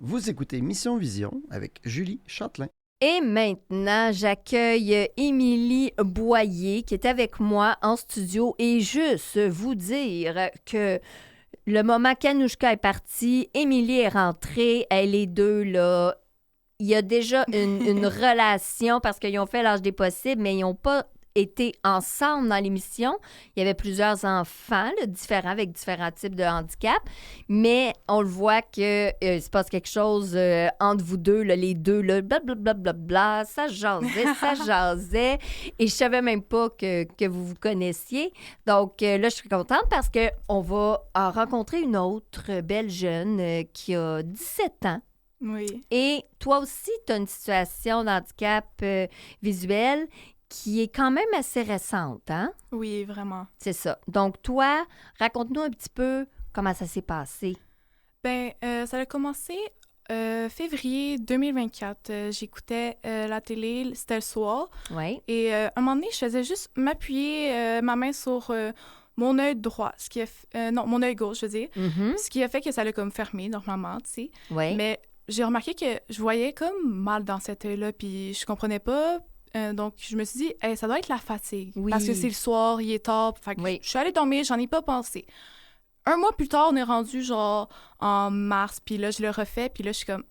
Vous écoutez Mission Vision avec Julie Châtelain. Et maintenant, j'accueille Émilie Boyer qui est avec moi en studio et juste vous dire que le moment qu'Anouchka est partie, Émilie est rentrée, elle est deux là. Il y a déjà une relation parce qu'ils ont fait l'âge des possibles, mais ils n'ont pas été ensemble dans l'émission. Il y avait plusieurs enfants là, différents avec différents types de handicap, mais on le voit que se passe quelque chose entre vous deux, là, les deux, là, blablabla, ça jasait, et je savais même pas que vous vous connaissiez. Donc là, je suis contente parce qu'on va en rencontrer une autre belle jeune qui a 17 ans. Oui. Et toi aussi, tu as une situation d'handicap visuel qui est quand même assez récente, hein? Oui, vraiment. C'est ça. Donc, toi, raconte-nous un petit peu comment ça s'est passé. Ben, ça a commencé février 2024. J'écoutais la télé, c'était le soir. Oui. Et à un moment donné, je faisais juste m'appuyer ma main sur mon œil droit, non, mon œil gauche, je veux dire. Mm-hmm. Ce qui a fait que ça l'a comme fermé, normalement, tu sais. Oui. Mais j'ai remarqué que je voyais comme mal dans cet œil-là, puis je comprenais pas. Donc, je me suis dit, hey, ça doit être la fatigue. Oui. Parce que c'est le soir, il est tard. Fait que Oui. je suis allée dormir, j'en ai pas pensé. Un mois plus tard, on est rendu genre en mars, puis là, je le refais, puis là, je suis comme,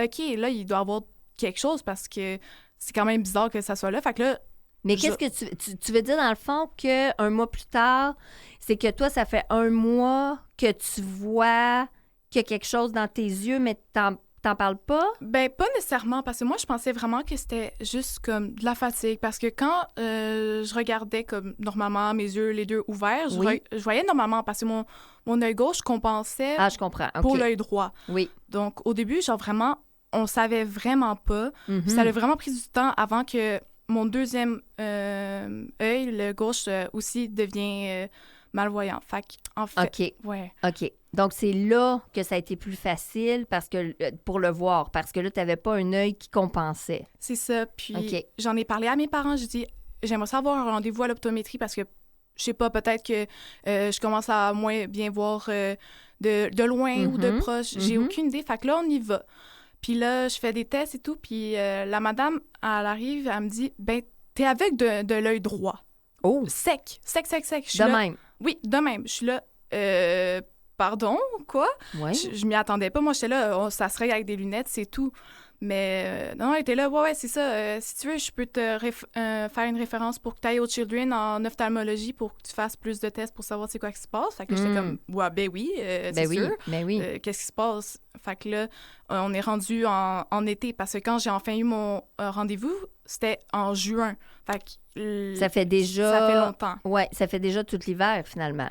OK, là, il doit y avoir quelque chose parce que c'est quand même bizarre que ça soit là. Fait que là, Mais qu'est-ce que tu veux dire, dans le fond, qu'un mois plus tard, c'est que toi, ça fait un mois que tu vois qu'il y a quelque chose dans tes yeux, mais t'en parles pas? ben, pas nécessairement, parce que moi, je pensais vraiment que c'était juste comme de la fatigue. Parce que quand je regardais comme normalement mes yeux, les deux ouverts, Oui. je voyais normalement, parce que mon œil gauche compensait Ah, je comprends. OK. pour l'œil droit. Oui. Donc, au début, genre vraiment, on savait vraiment pas. Mhm. Puis ça a vraiment pris du temps avant que mon deuxième œil, le gauche, aussi devient malvoyant. Fait en fait, OK. ouais. OK. Donc, c'est là que ça a été plus facile parce que pour le voir, parce que là, tu n'avais pas un œil qui compensait. C'est ça. Puis OK. j'en ai parlé à mes parents. J'ai dit, j'aimerais ça avoir un rendez-vous à l'optométrie parce que, je sais pas, peut-être que je commence à moins bien voir de loin ou de Mhm. proche. J'ai Mhm. aucune idée. Fait que là, on y va. Puis là, je fais des tests et tout. Puis la madame, elle arrive, elle me dit, ben, t'es aveugle de l'œil droit. Oh! Sec. Je suis De là. même. Oui, de même. Je suis là. Pardon, quoi? Oui. Je m'y attendais pas. Moi, j'étais là, ça serait avec des lunettes, c'est tout. Mais non, elle était là, ouais, c'est ça. Si tu veux, je peux te faire une référence pour que tu ailles au Children en ophtalmologie pour que tu fasses plus de tests pour savoir c'est quoi qui se passe. Fait que j'étais comme, ouais, ben oui, c'est Ben oui. sûr. Ben oui. Qu'est-ce qui se passe? Fait que là, on est rendu en été parce que quand j'ai enfin eu mon rendez-vous, c'était en juin. Fait que Ça fait déjà... ça fait longtemps. Oui, ça fait déjà tout l'hiver, finalement.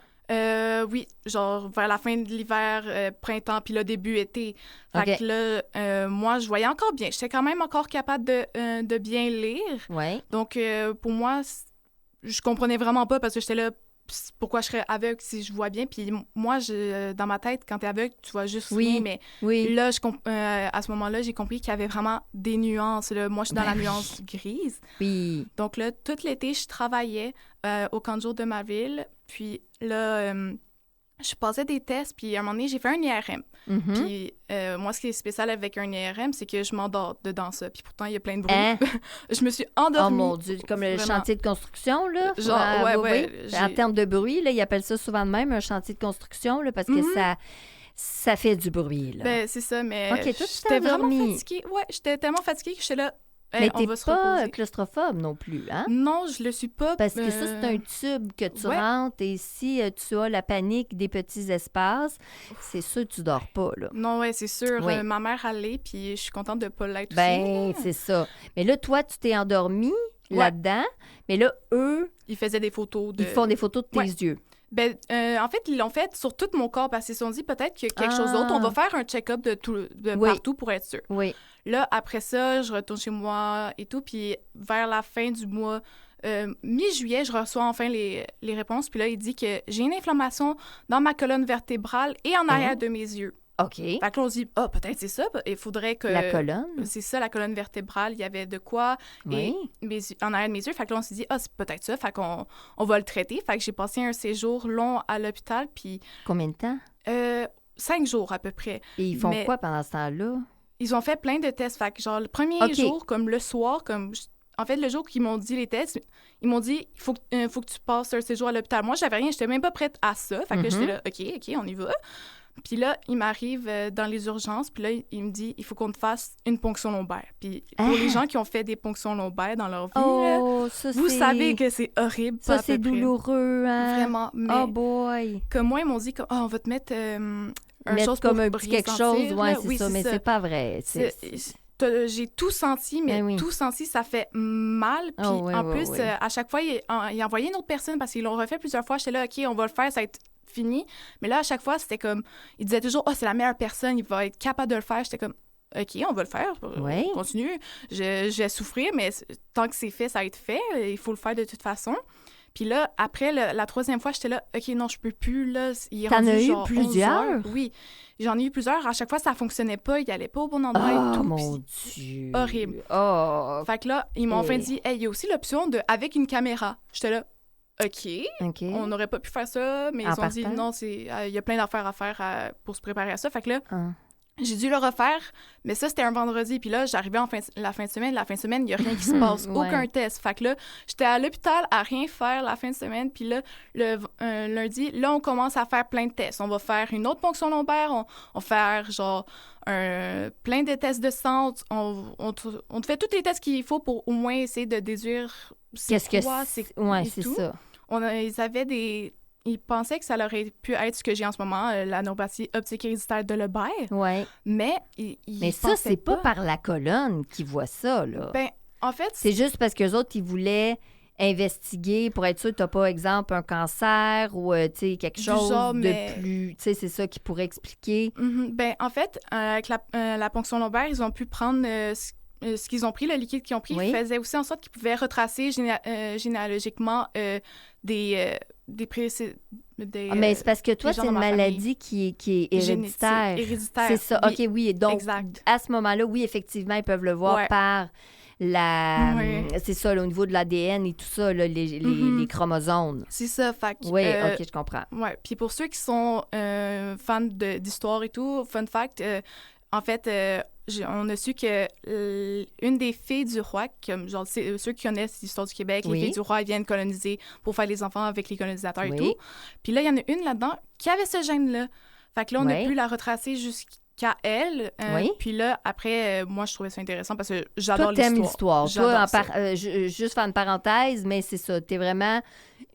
Oui, genre vers la fin de l'hiver, printemps, puis le début été. Fait OK. que là, moi, je voyais encore bien. J'étais quand même encore capable de bien lire. Oui. Donc, pour moi, je comprenais vraiment pas parce que j'étais là, pourquoi je serais aveugle si je vois bien. Puis moi, dans ma tête, quand t'es aveugle, tu vois juste Oui. rien. Mais Oui. là, à ce moment-là, j'ai compris qu'il y avait vraiment des nuances. Là. Moi, je suis dans Ben la oui. nuance grise. Puis, Donc là, tout l'été, je travaillais au camp de jour de ma ville. Puis là, je passais des tests, puis à un moment donné, j'ai fait un IRM. mhm. Puis moi, ce qui est spécial avec un IRM, c'est que je m'endors dedans ça. Puis pourtant, il y a plein de bruit. Hein? Je me suis Oh endormie. mon Dieu, comme le Vraiment. chantier de construction, là. Genre, Oui, ouais. oui. En termes de bruit, là, ils appellent ça souvent de même un chantier de construction, là, parce que Mhm. ça fait du bruit, là. Ben, c'est ça, mais OK, toi, tu j'étais t'es vraiment endormie. fatiguée. Ouais, j'étais tellement fatiguée que j'étais là, hey, Mais on t'es va se pas reposer. claustrophobe non plus, hein? Non, je le suis pas. Parce que ça, c'est un tube que tu ouais. rentres et si tu as la panique des petits espaces, c'est sûr que tu dors pas, là. Non, ouais, c'est sûr. Oui. Ma mère allait, puis je suis contente de pas l'être Ben, aussi. c'est ça. Mais là, toi, tu t'es endormi Ouais. là-dedans, mais là, eux, Ils faisaient des photos de... ils font des photos de tes Ouais. yeux. Ben, en fait, ils l'ont fait sur tout mon corps parce qu'ils se sont dit peut-être qu'il y a quelque chose d'autre. On va faire un check-up de Oui. partout pour être sûr. Oui. Là, après ça, je retourne chez moi et tout. Puis vers la fin du mois, mi-juillet, je reçois enfin les réponses. Puis là, il dit que j'ai une inflammation dans ma colonne vertébrale et en arrière de mes yeux. OK. Fait que là, on se dit, ah, peut-être c'est ça. Il faudrait que... La colonne. C'est ça, la colonne vertébrale. Il y avait de quoi. Oui. Et en arrière de mes yeux. Fait que là, on s'est dit, ah, c'est peut-être ça. Fait qu'on va le traiter. Fait que j'ai passé un séjour long à l'hôpital. Puis Combien de temps? 5 jours à peu près. Et ils font Mais quoi pendant ce temps-là? Ils ont fait plein de tests. Fait que genre, le premier jour, comme le soir, en fait, le jour qu'ils m'ont dit les tests, ils m'ont dit, il faut que tu passes un séjour à l'hôpital. Moi, j'avais rien, j'étais même pas prête à ça. Fait que là, j'étais là, OK, on y va. Puis là, il m'arrive dans les urgences, puis là, il me dit, il faut qu'on te fasse une ponction lombaire. Puis pour les gens qui ont fait des ponctions lombaires dans leur vie, vous savez que c'est horrible. Ça, c'est douloureux, hein? Vraiment. Mais oh boy! Comme moi, ils m'ont dit, on va te mettre chose comme un petit quelque chose, ouais, oui, c'est ça. C'est pas vrai. J'ai tout senti, mais tout senti, ça fait mal. Puis en plus, à chaque fois, il envoyait une autre personne parce qu'ils l'ont refait plusieurs fois. J'étais là, OK, on va le faire, ça va être fini. Mais là, à chaque fois, c'était comme, il disait toujours, c'est la meilleure personne, il va être capable de le faire. J'étais comme, OK, on va le faire, on continue. Je vais souffrir, mais tant que c'est fait, ça va être fait. Il faut le faire de toute façon. Puis là, après, la troisième fois, j'étais là, OK, non, je peux plus, là. T'en as eu plusieurs? Oui, j'en ai eu plusieurs. À chaque fois, ça fonctionnait pas, il allait pas au bon endroit et tout. Mon Dieu! Horrible. Oh! Fait que là, ils m'ont enfin dit, il y a aussi l'option de avec une caméra. J'étais là, OK. On n'aurait pas pu faire ça, mais ils ont dit, non, il y a plein d'affaires à faire pour se préparer à ça. Fait que là, j'ai dû le refaire, mais ça, c'était un vendredi. Puis là, j'arrivais la fin de semaine. La fin de semaine, il n'y a rien qui se passe, aucun test. Fait que là, j'étais à l'hôpital à rien faire la fin de semaine. Puis là, le lundi, là, on commence à faire plein de tests. On va faire une autre ponction lombaire. On va faire, genre, plein de tests de sang. On te fait tous les tests qu'il faut pour au moins essayer de déduire qu'est-ce que c'est. Ouais, c'est ça. Ils avaient ils pensaient que ça aurait pu être ce que j'ai en ce moment, la neuropathie optique héréditaire de Leber. Oui. Mais mais ça, c'est pas par la colonne qu'ils voient ça, là. Ben, en fait... C'est juste parce qu'eux autres, ils voulaient investiguer pour être sûr que t'as pas, exemple, un cancer ou, tu sais, quelque chose de plus... Tu sais, c'est ça qui pourrait expliquer. Ben, en fait, avec la ponction lombaire, ils ont pu prendre... ce qu'ils ont pris, le liquide qu'ils ont pris, faisait aussi en sorte qu'ils pouvaient retracer généalogiquement mais c'est parce que toi, c'est une maladie qui est héréditaire. C'est ça. Oui, OK, oui. Donc, exact. À ce moment-là, oui, effectivement, ils peuvent le voir par c'est ça, là, au niveau de l'ADN et tout ça, là, les chromosomes. C'est ça. Fait que, oui, OK, je comprends. Oui. Puis pour ceux qui sont fans d'histoire et tout, fun fact, en fait... on a su que une des filles du roi, comme genre ceux qui connaissent l'histoire du Québec, les filles du roi, elles viennent coloniser pour faire les enfants avec les colonisateurs et tout. Puis là, il y en a une là-dedans qui avait ce gène-là. Fait que là, on a pu la retracer jusqu'à elle. Puis là, après, moi, je trouvais ça intéressant parce que j'adore l'histoire. Toi, juste faire une parenthèse, mais c'est ça. T'es vraiment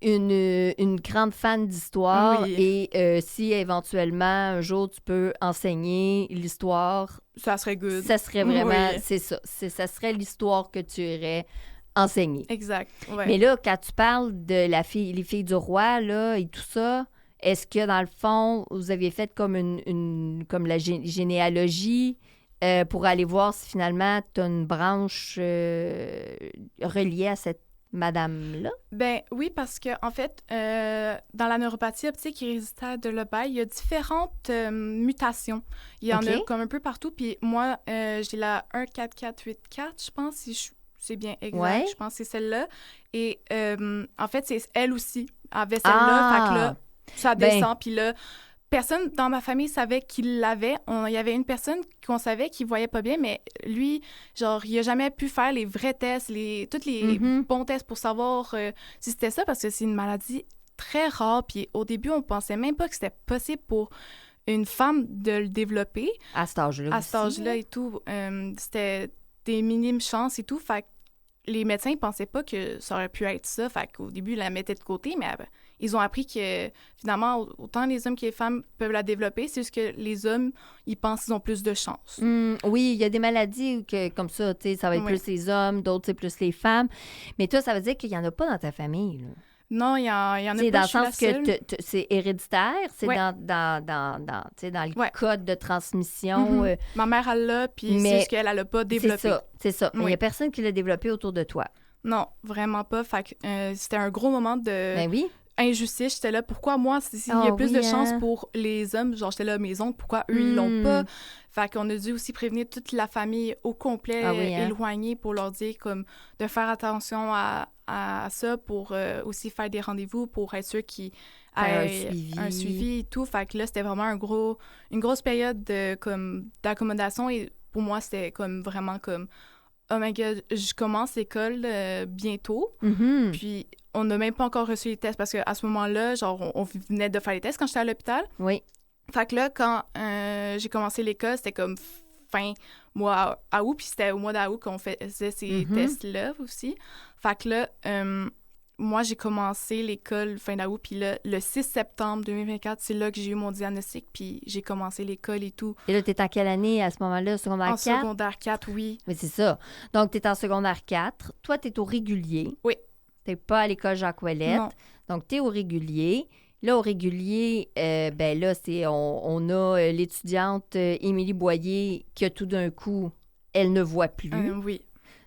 une grande fan d'histoire. Et si éventuellement, un jour, tu peux enseigner l'histoire... Ça serait good. Ça serait vraiment... C'est ça. Ça serait l'histoire que tu irais enseigner. Exact. Ouais. Mais là, quand tu parles de les filles du roi, là, et tout ça, est-ce que, dans le fond, vous aviez fait comme comme la généalogie pour aller voir si, finalement, tu as une branche reliée à cette madame-là? Ben oui, parce que en fait, dans la neuropathie optique héréditaire de Leber, il y a différentes mutations. Il y en a comme un peu partout. Puis moi, j'ai la 14484, je pense, si c'est bien exact. Je pense que c'est celle-là. Et en fait, c'est elle aussi avait celle-là. Fait que là, ça descend. Puis là, personne dans ma famille savait qu'il l'avait. Il y avait une personne qu'on savait qui voyait pas bien, mais lui, genre, il a jamais pu faire les vrais tests, tous les bons tests pour savoir si c'était ça, parce que c'est une maladie très rare. Puis au début, on pensait même pas que c'était possible pour une femme de le développer. À cet âge-là. À cet âge-là et tout. C'était des minimes chances et tout. Fait que les médecins, ils pensaient pas que ça aurait pu être ça. Fait qu'au début, ils la mettaient de côté, mais ils ont appris que, finalement, autant les hommes que les femmes peuvent la développer. C'est juste que les hommes, ils pensent qu'ils ont plus de chance. Oui, il y a des maladies comme ça, tu sais, ça va être plus les hommes, d'autres, c'est plus les femmes. Mais toi, ça veut dire qu'il y en a pas dans ta famille, là. Non, il y en a pas. Dans le sens que c'est héréditaire, c'est dans le code de transmission. Ma mère, elle l'a, puis c'est juste qu'elle l'a pas développé. C'est ça. Mais il n'y a personne qui l'a développé autour de toi. Non, vraiment pas. Fait que c'était un gros moment de injustice. J'étais là, pourquoi moi, s'il y a plus de chance pour les hommes, genre j'étais là, mes oncles, pourquoi eux, ils l'ont pas? Fait qu'on a dû aussi prévenir toute la famille au complet éloignée pour leur dire comme de faire attention à à ça pour aussi faire des rendez-vous pour être sûr qu'il Faire ait un suivi et tout. Fait que là, c'était vraiment une grosse période d'accommodation et pour moi, c'était comme vraiment comme oh my God, je commence l'école bientôt. Mhm. Puis, on n'a même pas encore reçu les tests parce qu'à ce moment-là, genre, on venait de faire les tests quand j'étais à l'hôpital. Oui. Fait que là, quand j'ai commencé l'école, c'était comme fin mois août, puis c'était au mois d'août qu'on faisait ces tests-là aussi. Fait que là, moi, j'ai commencé l'école fin d'août, puis là, le 6 septembre 2024, c'est là que j'ai eu mon diagnostic, puis j'ai commencé l'école et tout. Et là, t'es en quelle année à ce moment-là? Secondaire 4? En secondaire 4, oui. Oui, c'est ça. Donc, t'es en secondaire 4. Toi, t'es au régulier. Oui. T'es pas à l'école Jacques-Ouellette. Non. Donc, t'es au régulier. Là, au régulier, ben là, on a l'étudiante Émilie Boyer qui, tout d'un coup, elle ne voit plus. Oui.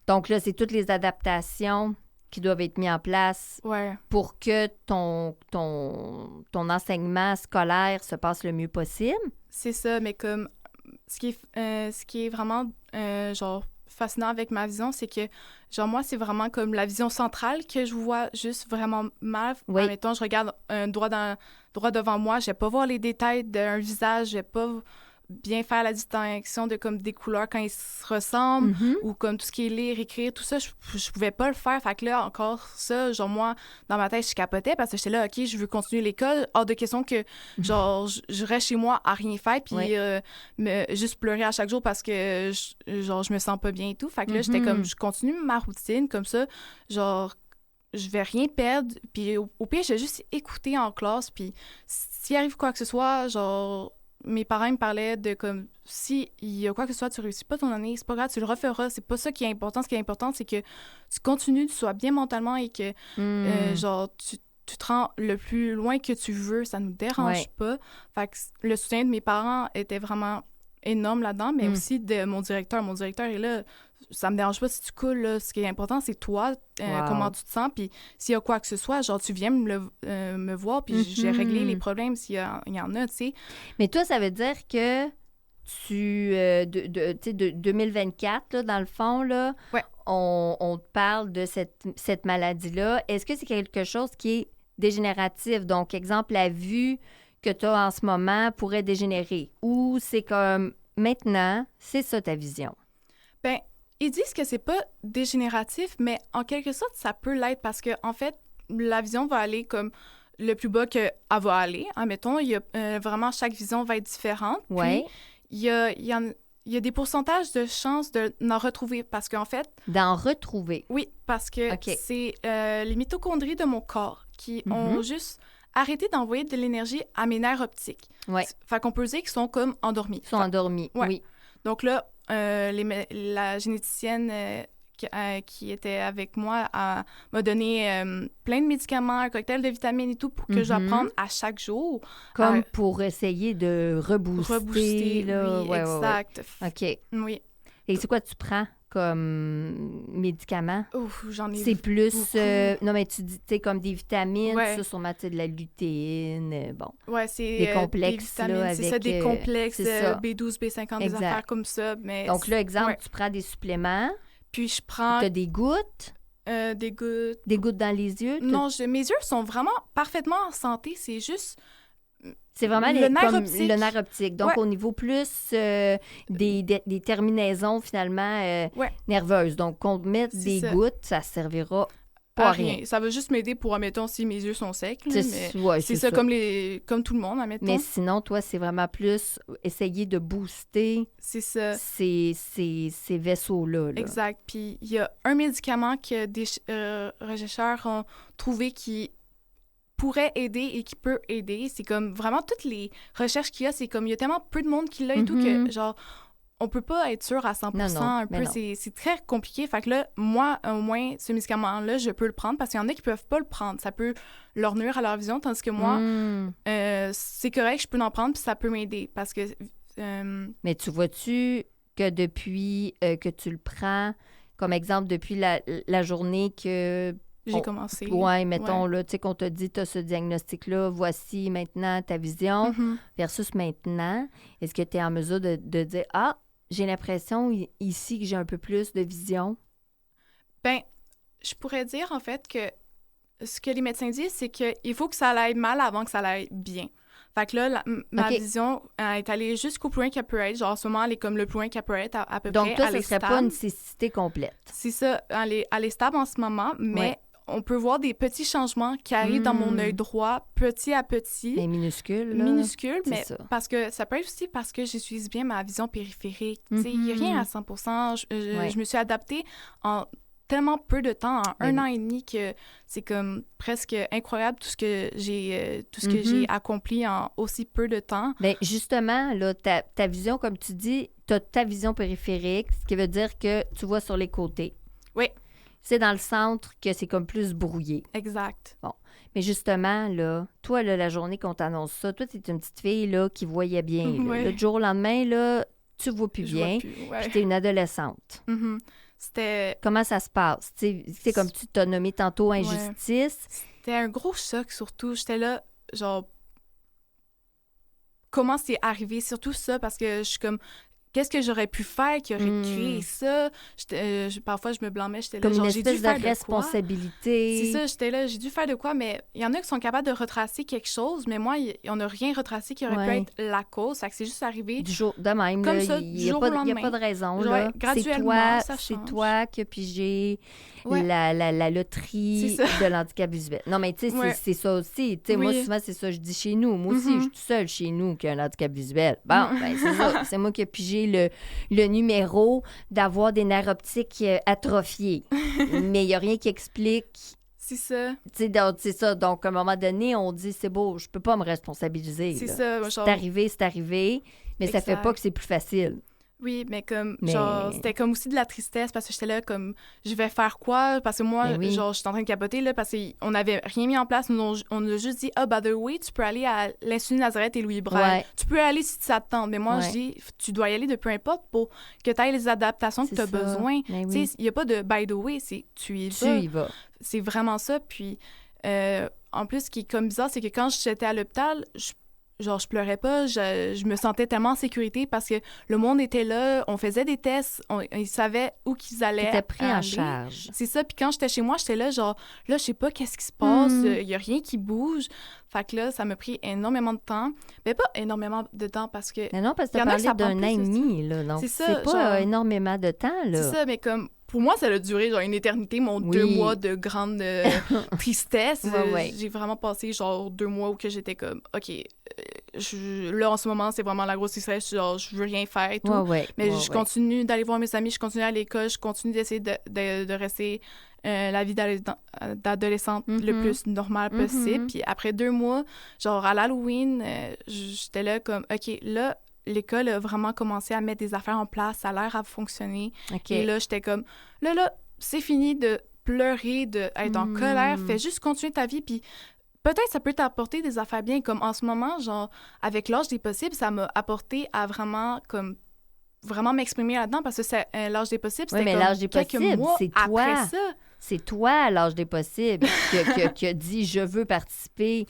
Donc là, c'est toutes les adaptations qui doivent être mises en place Ouais. pour que ton enseignement scolaire se passe le mieux possible. C'est ça, mais comme ce qui est vraiment genre fascinant avec ma vision, c'est que genre moi c'est vraiment comme la vision centrale que je vois juste vraiment mal. Oui. Admettons, je regarde droit devant moi, je vais pas voir les détails d'un visage, je vais pas bien faire la distinction de comme des couleurs quand ils se ressemblent ou comme tout ce qui est lire, écrire, tout ça, je pouvais pas le faire. Fait que là, encore ça, genre moi, dans ma tête, je capotais parce que j'étais là, OK, je veux continuer l'école. Hors de question que, genre, je reste chez moi à rien faire puis juste pleurer à chaque jour parce que, je me sens pas bien et tout. Fait que là, j'étais comme, je continue ma routine comme ça, genre, je vais rien perdre. Puis au pire, je vais juste écouter en classe. Puis s'il arrive quoi que ce soit, genre... Mes parents me parlaient de comme si il y a quoi que ce soit, tu réussis pas ton année, c'est pas grave, tu le referas. C'est pas ça qui est important. Ce qui est important, c'est que tu continues, tu sois bien mentalement et que genre tu te rends le plus loin que tu veux. Ça nous dérange pas. Fait que le soutien de mes parents était vraiment énorme là-dedans, mais aussi de mon directeur. Mon directeur est là. Ça me dérange pas si tu coules, là. Ce qui est important, c'est toi, comment tu te sens, puis s'il y a quoi que ce soit, genre, tu viens me voir, puis j'ai réglé les problèmes s'il y en a, tu sais. Mais toi, ça veut dire que de 2024, là, dans le fond, là, on te parle de cette maladie-là. Est-ce que c'est quelque chose qui est dégénératif? Donc, exemple, la vue que tu as en ce moment pourrait dégénérer. Ou c'est comme, maintenant, c'est ça ta vision? Ben, ils disent que c'est pas dégénératif, mais en quelque sorte, ça peut l'être parce que en fait, la vision va aller comme le plus bas qu'elle va aller. Admettons, il y a vraiment chaque vision va être différente. Oui. Puis, il y a des pourcentages de chances d'en retrouver parce qu'en fait... D'en retrouver? Oui, parce que c'est les mitochondries de mon corps qui ont juste arrêté d'envoyer de l'énergie à mes nerfs optiques. Oui. Fait qu'on peut dire qu'ils sont comme endormis. Ils sont endormis, oui. Donc là, la généticienne qui était avec moi m'a donné plein de médicaments, un cocktail de vitamines et tout pour que je dois prendre à chaque jour. Comme pour essayer de rebooster. Là. Oui, exact. OK. Oui. Et c'est quoi tu prends comme médicament? Ouf, j'en ai c'est plus... non, mais tu dis, tu sais, comme des vitamines, ouais. Ça, sûrement, tu sais, de la lutéine, bon. Ouais, c'est des complexes, des vitamines, là, avec... C'est ça, des complexes, ça. B12, B50, des affaires comme ça. Mais donc là, exemple, tu prends des suppléments. Puis je prends... Tu as des gouttes. Des gouttes. Des gouttes dans les yeux? Non, mes yeux sont vraiment parfaitement en santé. C'est juste... C'est vraiment le nerf optique. Donc, au niveau plus des terminaisons, finalement, nerveuses. Donc, qu'on mette des gouttes, ça servira pas à rien. Ça va juste m'aider pour, admettons, si mes yeux sont secs. Là, c'est ça, comme tout le monde, admettons. Mais sinon, toi, c'est vraiment plus essayer de booster ces vaisseaux-là. Là. Exact. Puis, il y a un médicament que des rechercheurs ont trouvé qui pourrait aider et qui peut aider. C'est comme vraiment toutes les recherches qu'il y a, c'est comme il y a tellement peu de monde qui l'a et tout que genre on peut pas être sûr à 100%. Un peu, c'est très compliqué. Fait que là, moi, au moins, ce médicament-là, je peux le prendre parce qu'il y en a qui peuvent pas le prendre. Ça peut leur nuire à leur vision, tandis que moi, c'est correct, je peux en prendre puis ça peut m'aider parce que... Mais tu vois-tu que depuis que tu le prends, comme exemple, depuis la journée que... J'ai commencé. Oui, mettons, là, tu sais, qu'on t'a dit, tu as ce diagnostic-là, voici maintenant ta vision, versus maintenant, est-ce que tu es en mesure de dire, j'ai l'impression ici que j'ai un peu plus de vision? Ben, je pourrais dire, en fait, que ce que les médecins disent, c'est qu'il faut que ça aille mal avant que ça aille bien. Fait que là, ma vision est allée jusqu'au plus loin qu'elle peut être. Genre, en ce moment, elle est comme le plus loin qu'elle peut être à peu près. Donc, toi, ce ne serait pas une cécité complète. C'est ça. Elle est stable en ce moment, mais on peut voir des petits changements qui arrivent dans mon œil droit, petit à petit. Mais minuscules, là. Minuscules, mais ça. parce que ça peut être aussi parce que j'utilise bien ma vision périphérique. Tu sais, il n'y a rien à 100 %. Je me suis adaptée en tellement peu de temps, en un an et demi, que c'est comme presque incroyable tout ce que j'ai accompli en aussi peu de temps. Bien, justement, là, ta vision, comme tu dis, tu as ta vision périphérique, ce qui veut dire que tu vois sur les côtés. Oui. C'est dans le centre que c'est comme plus brouillé. Exact. Bon. Mais justement, là, toi, là, la journée qu'on t'annonce ça, toi, tu es une petite fille là, qui voyait bien. Là. Le jour au lendemain, là, tu vois plus bien. Puis tu es une adolescente. C'était... Comment ça se passe? C'est comme tu t'as nommé tantôt injustice. C'était un gros choc, surtout. J'étais là, genre... Comment c'est arrivé? Surtout ça, parce que je suis comme... Qu'est-ce que j'aurais pu faire qui aurait créé ça? Parfois, je me blâmais. J'étais là, comme genre, une j'ai dû espèce faire de responsabilité. C'est ça, j'étais là, j'ai dû faire de quoi? Mais il y en a qui sont capables de retracer quelque chose, mais moi, on n'a rien retracé qui aurait pu être la cause. Ça que c'est juste arrivé. Du jour de même. Comme là, ça, il du n'y jour a, au lendemain. y a pas de raison. Genre, là. graduellement, ça c'est change. toi qui as pigé la loterie de l'handicap visuel. Non, mais tu sais, c'est ça aussi. Tu sais, moi, souvent, c'est ça, je dis chez nous. Moi aussi, je suis toute seule chez nous qui a un handicap visuel. Bon, ben c'est ça. C'est moi qui ai pigé le numéro d'avoir des nerfs optiques atrophiés. Mais il n'y a rien qui explique... C'est ça. C'est ça. Donc, à un moment donné, on dit, c'est beau, je peux pas me responsabiliser. C'est là. ça. Genre... C'est arrivé, mais ça fait pas que c'est plus facile. Oui, mais genre, c'était comme aussi de la tristesse parce que j'étais là comme, je vais faire quoi? Parce que moi, genre, je suis en train de capoter, là, parce qu'on n'avait rien mis en place. On a juste dit, by the way, tu peux aller à l'Institut Nazareth et Louis Braille. Ouais. Tu peux aller si ça te tente. Mais moi, je dis, tu dois y aller de peu importe pour que tu aies les adaptations que tu as besoin. Tu sais, il n'y a pas de by the way, c'est tu y vas. C'est vraiment ça. Puis, en plus, ce qui est comme bizarre, c'est que quand j'étais à l'hôpital, je pleurais pas, je me sentais tellement en sécurité parce que le monde était là, on faisait des tests, ils savaient où qu'ils allaient. T'étais pris en charge. C'est ça, puis quand j'étais chez moi, j'étais là, genre, là, je sais pas qu'est-ce qui se passe, il y a rien qui bouge. Fait que là, ça m'a pris énormément de temps. Mais pas énormément de temps parce que... Mais non, parce que t'as parlé d'un an et demi, là, donc c'est pas genre, énormément de temps, là. C'est ça, mais comme... Pour moi, ça a duré genre une éternité, mon 2 mois de grande tristesse. J'ai vraiment passé genre 2 mois où que j'étais comme, OK, là, en ce moment, c'est vraiment la grosse tristesse, genre, je veux rien faire et tout. Mais je continue d'aller voir mes amis, je continue à l'école, je continue d'essayer de rester la vie d'adolescente le plus normale possible. Puis après 2 mois, genre à l'Halloween, j'étais là comme, OK, là, l'école a vraiment commencé à mettre des affaires en place, ça a l'air à fonctionner. Et là, j'étais comme, là, c'est fini de pleurer, d'être en colère, fais juste continuer ta vie, puis peut-être ça peut t'apporter des affaires bien, comme en ce moment, genre, avec l'âge des possibles, ça m'a apporté à vraiment m'exprimer là-dedans, parce que l'âge des possibles, c'était comme l'âge des quelques mois c'est toi. après ça. C'est toi, à l'âge des possibles, qui a dit « je veux participer »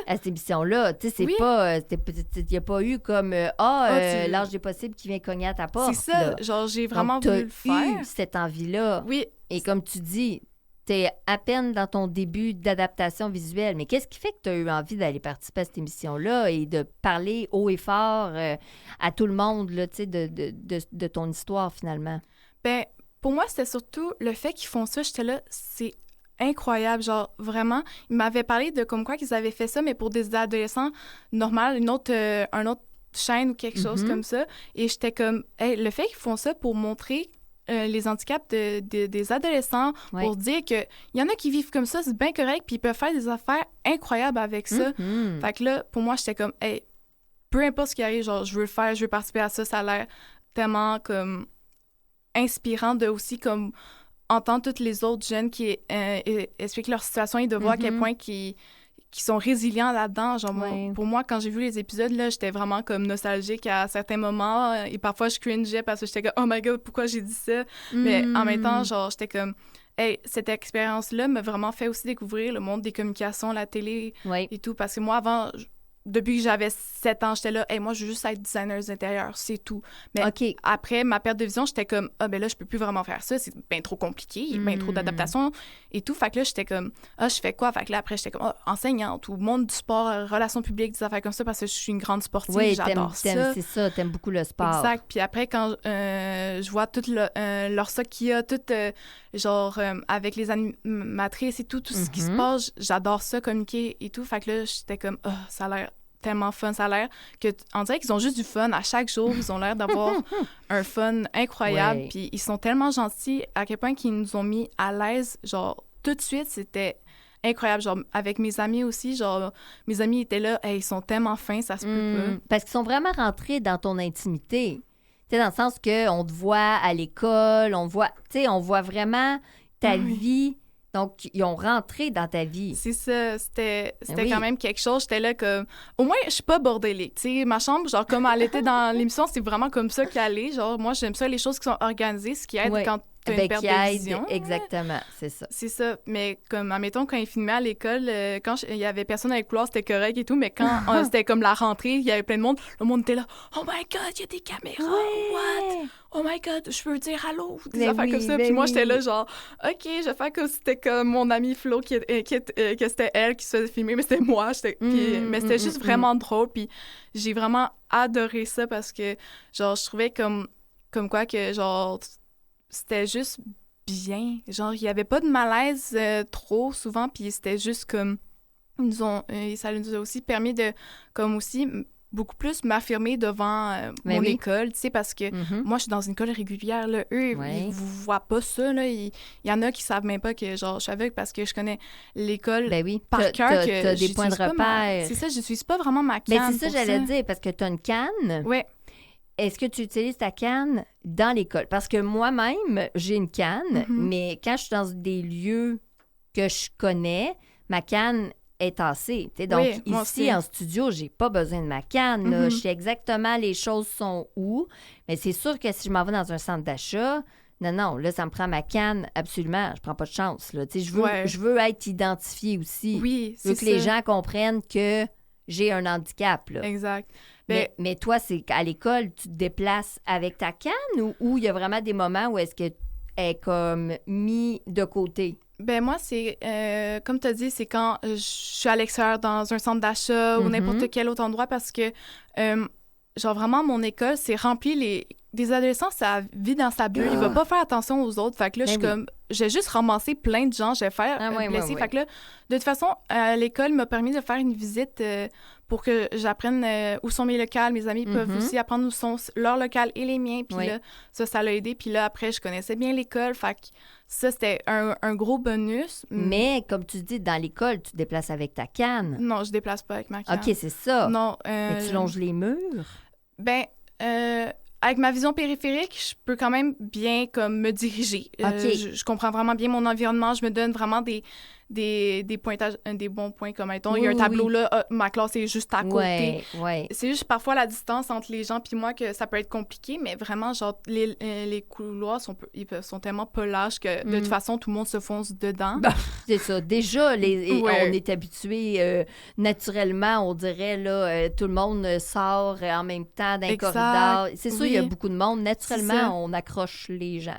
à cette émission-là. Tu sais, c'est pas... Il n'y a pas eu comme l'âge des possibles qui vient cogner à ta porte. C'est ça. Là. Genre, j'ai vraiment voulu le faire. Tu as eu cette envie-là. Oui. Et comme tu dis, tu es à peine dans ton début d'adaptation visuelle. Mais qu'est-ce qui fait que tu as eu envie d'aller participer à cette émission-là et de parler haut et fort à tout le monde là, de ton histoire, finalement? Ben, pour moi, c'était surtout le fait qu'ils font ça. J'étais là, c'est incroyable. Genre, vraiment, ils m'avaient parlé de comme quoi qu'ils avaient fait ça, mais pour des adolescents normaux, un autre chaîne ou quelque chose comme ça. Et j'étais comme, hey, le fait qu'ils font ça pour montrer les handicaps des adolescents, pour dire qu'il y en a qui vivent comme ça, c'est bien correct, puis ils peuvent faire des affaires incroyables avec ça. Fait que là, pour moi, j'étais comme, hey, peu importe ce qui arrive, genre, je veux le faire, je veux participer à ça, ça a l'air tellement comme inspirant de aussi comme entendre toutes les autres jeunes qui expliquent leur situation et de voir à quel point qui sont résilients là-dedans. Genre, pour moi, quand j'ai vu les épisodes, là, j'étais vraiment comme nostalgique à certains moments et parfois je cringeais parce que j'étais comme « Oh my God, pourquoi j'ai dit ça? » Mais en même temps, genre, j'étais comme « Hey, cette expérience-là m'a vraiment fait aussi découvrir le monde des communications, la télé et tout. » Parce que moi, avant... depuis que j'avais 7 ans, j'étais là, hey, moi, je veux juste être designer d'intérieur, c'est tout. Mais OK. après ma perte de vision, j'étais comme, ben là, je peux plus vraiment faire ça, c'est bien trop compliqué, bien trop d'adaptation et tout. Fait que là, j'étais comme, je fais quoi? Fait que là, après, j'étais comme, enseignante ou monde du sport, relations publiques, des affaires comme ça, parce que je suis une grande sportive, Oui, j'adore ça. c'est ça, t'aimes beaucoup le sport. Exact. Puis après, quand je vois tout leur stock qu'il y a, tout, avec les animatrices et tout ce qui se passe, j'adore ça, communiquer et tout. Fait que là, j'étais comme, ça a l'air tellement fun, ça a l'air que on dirait qu'ils ont juste du fun à chaque jour, ils ont l'air d'avoir un fun incroyable, puis ils sont tellement gentils à quel point qu'ils nous ont mis à l'aise, genre tout de suite, c'était incroyable, genre avec mes amis aussi, genre mes amis étaient là, hey, ils sont tellement fins, ça se peut pas. Parce qu'ils sont vraiment rentrés dans ton intimité. Tu sais, dans le sens que on te voit à l'école, on voit vraiment ta vie. Donc, ils ont rentré dans ta vie. C'est ça, c'était quand même quelque chose. J'étais là comme... Au moins, je suis pas bordélique, tu sais. Ma chambre, genre, comme elle était dans l'émission, c'est vraiment comme ça qu'elle est. Genre, moi, j'aime ça, les choses qui sont organisées, ce qui aide quand t'as une perte de vision. Exactement, c'est ça. C'est ça. Mais comme, admettons, quand ils filmaient à l'école, quand il y avait personne avec couloir, c'était correct et tout. Mais quand c'était comme la rentrée, il y avait plein de monde, le monde était là. « Oh my God, il y a des caméras! What? Oh my God, je peux dire allô! » Des affaires comme ça. Puis moi, j'étais là, genre, OK, je vais faire comme si c'était comme mon amie Flo, que c'était elle qui se faisait filmer, mais c'était moi. Mais c'était juste vraiment drôle. Puis j'ai vraiment adoré ça parce que, genre, je trouvais comme quoi que, genre, c'était juste bien. Genre, il n'y avait pas de malaise trop souvent, puis c'était juste comme... ça nous a aussi permis de, comme aussi, beaucoup plus m'affirmer devant mon école, tu sais, parce que moi, je suis dans une école régulière, là. Eux, ils vous voient pas ça, là. Il y en a qui savent même pas que, genre, je suis aveugle parce que je connais l'école par cœur. T'as des points de repère. C'est ça, je suis pas vraiment ma canne. Mais c'est ça, j'allais dire, parce que t'as une canne. Oui. Est-ce que tu utilises ta canne dans l'école? Parce que moi-même, j'ai une canne, mais quand je suis dans des lieux que je connais, ma canne est tassée. Donc, ici, en studio, j'ai pas besoin de ma canne. Là. Je sais exactement les choses sont où. Mais c'est sûr que si je m'en vais dans un centre d'achat, non, là, ça me prend ma canne, absolument. Je prends pas de chance. Là. Je veux être identifiée aussi. Oui, c'est ça. Je veux que les gens comprennent que j'ai un handicap. Là. Exact. Mais toi, c'est qu'à l'école, tu te déplaces avec ta canne ou il y a vraiment des moments où est-ce qu'elle est comme mis de côté? Ben moi, c'est, comme tu as dit, c'est quand je suis à l'extérieur dans un centre d'achat ou n'importe quel autre endroit parce que, genre vraiment, mon école, c'est rempli des adolescents, ça vit dans sa bulle. Il va pas faire attention aux autres. Fait que là, je suis comme... J'ai juste ramassé plein de gens. Je vais faire blesser. Fait que là, de toute façon, l'école m'a permis de faire une visite pour que j'apprenne où sont mes locales. Mes amis peuvent aussi apprendre où sont leurs locales et les miens. Puis là, ça l'a aidé. Puis là, après, je connaissais bien l'école. Fait que ça, c'était un gros bonus. Mais comme tu dis, dans l'école, tu te déplaces avec ta canne. Non, je déplace pas avec ma canne. OK, c'est ça. Non. Mais tu longes les murs? Ben, avec ma vision périphérique, je peux quand même bien comme me diriger. Je comprends vraiment bien mon environnement. Je me donne vraiment des pointages, des bons points comme mettons, il y a un tableau là, ma classe est juste à côté. C'est juste parfois la distance entre les gens puis moi que ça peut être compliqué, mais vraiment, genre, les couloirs sont tellement pas lâches que de toute façon, tout le monde se fonce dedans. C'est ça. Déjà, on est habitué naturellement, on dirait, là, tout le monde sort en même temps d'un corridor. C'est sûr, il y a beaucoup de monde. Naturellement, on accroche les gens.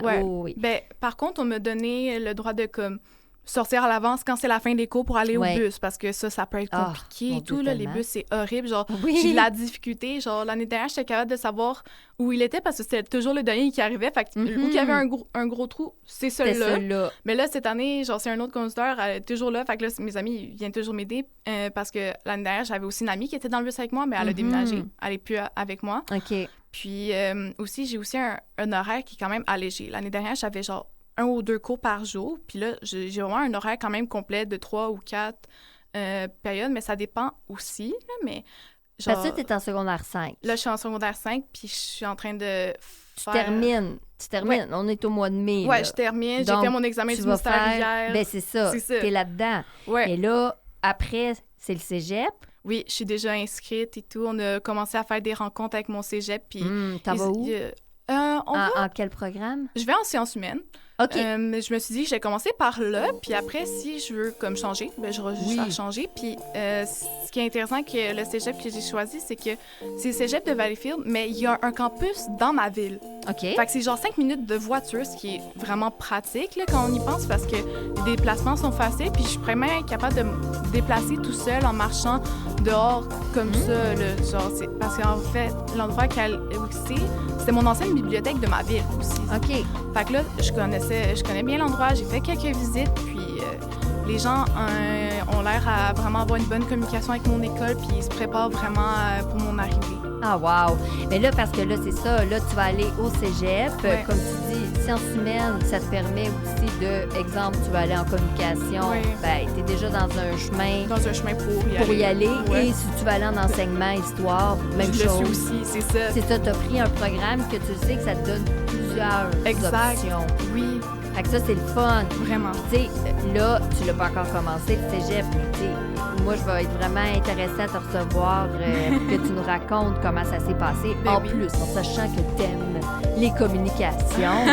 Ben, par contre, on m'a donné le droit de comme sortir à l'avance quand c'est la fin des cours pour aller au bus, parce que ça peut être compliqué et tout. Là, les bus, c'est horrible. Genre, j'ai de la difficulté. Genre, l'année dernière, j'étais capable de savoir où il était parce que c'était toujours le dernier qui arrivait. Fait que, où il y avait un gros trou, c'est celui-là. Mais là, cette année, genre, c'est un autre conducteur, elle est toujours là. Fait que là, mes amis, ils viennent toujours m'aider parce que l'année dernière, j'avais aussi une amie qui était dans le bus avec moi, mais elle a déménagé. Elle n'est plus avec moi. OK. Puis aussi, j'ai aussi un horaire qui est quand même allégé. L'année dernière, j'avais genre 1 ou 2 cours par jour. Puis là, j'ai vraiment un horaire quand même complet de 3 ou 4 périodes, mais ça dépend aussi. Là, mais genre, parce que tu es en secondaire 5. Là, je suis en secondaire 5, puis je suis en train de Tu termines. On est au mois de mai. Ouais, je termine. J'ai fait mon examen du ministère hier. Ben c'est ça. T'es là-dedans. Ouais. Et là, après, c'est le cégep. Oui, je suis déjà inscrite et tout. On a commencé à faire des rencontres avec mon cégep. Puis t'en vas où? En quel programme? Je vais en sciences humaines. OK. Je me suis dit, j'ai commencé par là, puis après, si je veux comme changer, ben, je vais juste faire changer. Puis ce qui est intéressant que le cégep que j'ai choisi, c'est que c'est le cégep de Valleyfield, mais il y a un campus dans ma ville. OK. Fait que c'est genre 5 minutes de voiture, ce qui est vraiment pratique là, quand on y pense, parce que les déplacements sont faciles, puis je suis vraiment capable de me déplacer tout seul en marchant dehors comme ça. Là, genre, parce qu'en fait, l'endroit où c'était mon ancienne bibliothèque de ma ville aussi. OK. Fait que là, je connais bien l'endroit, j'ai fait quelques visites, puis les gens ont l'air à vraiment avoir une bonne communication avec mon école, puis ils se préparent vraiment pour mon arrivée. Ah, wow! Mais là, parce que là, c'est ça, là, tu vas aller au cégep. Ouais. Comme tu dis, sciences humaines, ça te permet aussi de, exemple, tu vas aller en communication. Ouais. Ben, tu es déjà dans un chemin Pour y aller. Ouais. Et si tu vas aller en enseignement, histoire, même je chose. le suis aussi, c'est ça. C'est ça, tu as pris un programme que tu sais que ça te donne plusieurs options. Oui, Fait que ça, c'est le fun. vraiment. Tu sais, là, tu l'as pas encore commencé, le cégep, mais tu sais, moi, je vais être vraiment intéressée à te recevoir pour que tu nous racontes comment ça s'est passé. Ben En oui. plus, en sachant que tu aimes les communications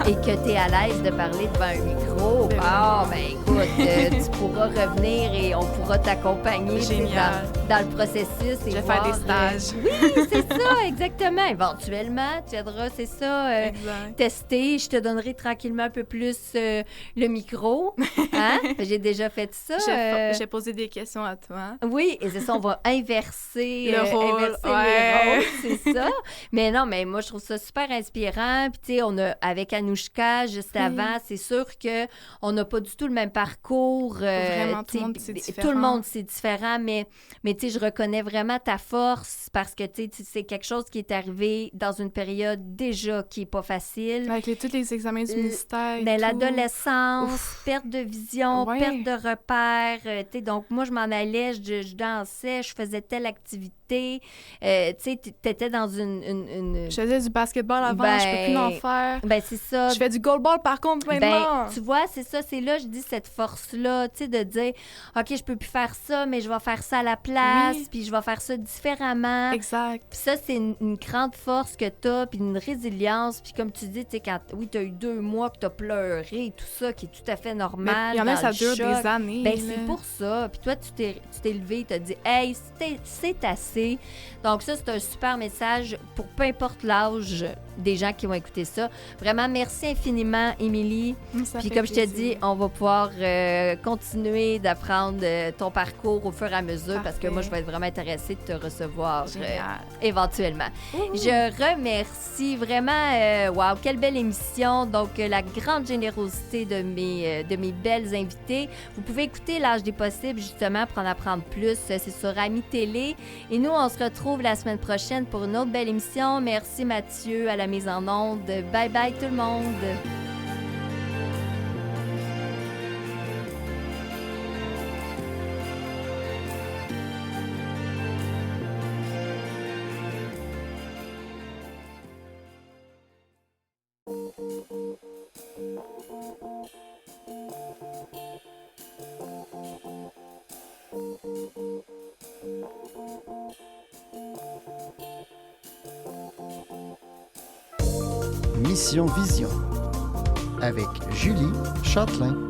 et que tu es à l'aise de parler devant un micro. Ben oui. Ah, ben écoute, tu pourras revenir et on pourra t'accompagner tu sais, Génial. dans le processus. Et Je vais faire des voir, stages. oui, c'est ça, exactement. Éventuellement, tu aideras, c'est ça. Exact. Tester, je te donnerai tranquillement un peu plus le micro. Hein? J'ai déjà fait ça. J'ai posé des questions à toi. Oui, et c'est ça, on va inverser, Le rôle, inverser ouais. les rôles, c'est ça. Mais non, mais moi, je trouve ça super inspirant. Puis, tu sais, on a, avec Anouchka, juste avant, c'est sûr qu'on n'a pas du tout le même parcours. Vraiment, tout tu sais, le monde, c'est différent. Tout le monde, c'est différent, mais tu sais, je reconnais vraiment ta force parce que, tu sais, c'est quelque chose qui est arrivé dans une période déjà qui n'est pas facile. Avec tous les examens du ministère. et Mais tout. l'adolescence, Ouf. perte de vision, Ouais. perte de repères. Tu sais, donc, moi, je m'en allais, je dansais, je faisais telle activité. Tu sais, t'étais dans une... Je faisais du basketball avant, Ben, je peux plus en faire. Ben, c'est ça. Je fais du goalball par contre maintenant. Ben, tu vois, c'est ça, c'est là, je dis cette force-là, tu sais, de dire, OK, je peux plus faire ça, mais je vais faire ça à la place, Oui. puis je vais faire ça différemment. Exact. Puis ça, c'est une grande force que t'as, puis une résilience. Puis comme tu dis, tu sais, quand, oui, t'as eu 2 mois que t'as pleuré, tout ça, qui est tout à fait Mais normal. il y en a, dans ça le dure choc. des années. Ben, là. c'est pour ça. Puis toi, tu t'es levé, t'as dit, hey, c'est assez. Donc ça, c'est un super message pour peu importe l'âge des gens qui vont écouter ça. Vraiment, merci infiniment, Émilie. Ça Puis fait comme je te plaisir. dis, on va pouvoir continuer d'apprendre ton parcours au fur et à mesure parce que Parfait. moi, je vais être vraiment intéressée de te recevoir Génial. éventuellement. Je remercie vraiment, wow, quelle belle émission. Donc, la grande générosité de mes belles invitées. Vous pouvez écouter L'Âge des possibles, justement, pour en apprendre plus. C'est sur Ami Télé. Et nous, on se retrouve la semaine prochaine pour une autre belle émission. Merci Mathieu à la mise en onde. Bye bye tout le monde. Mission Vision avec Julie Châtelain.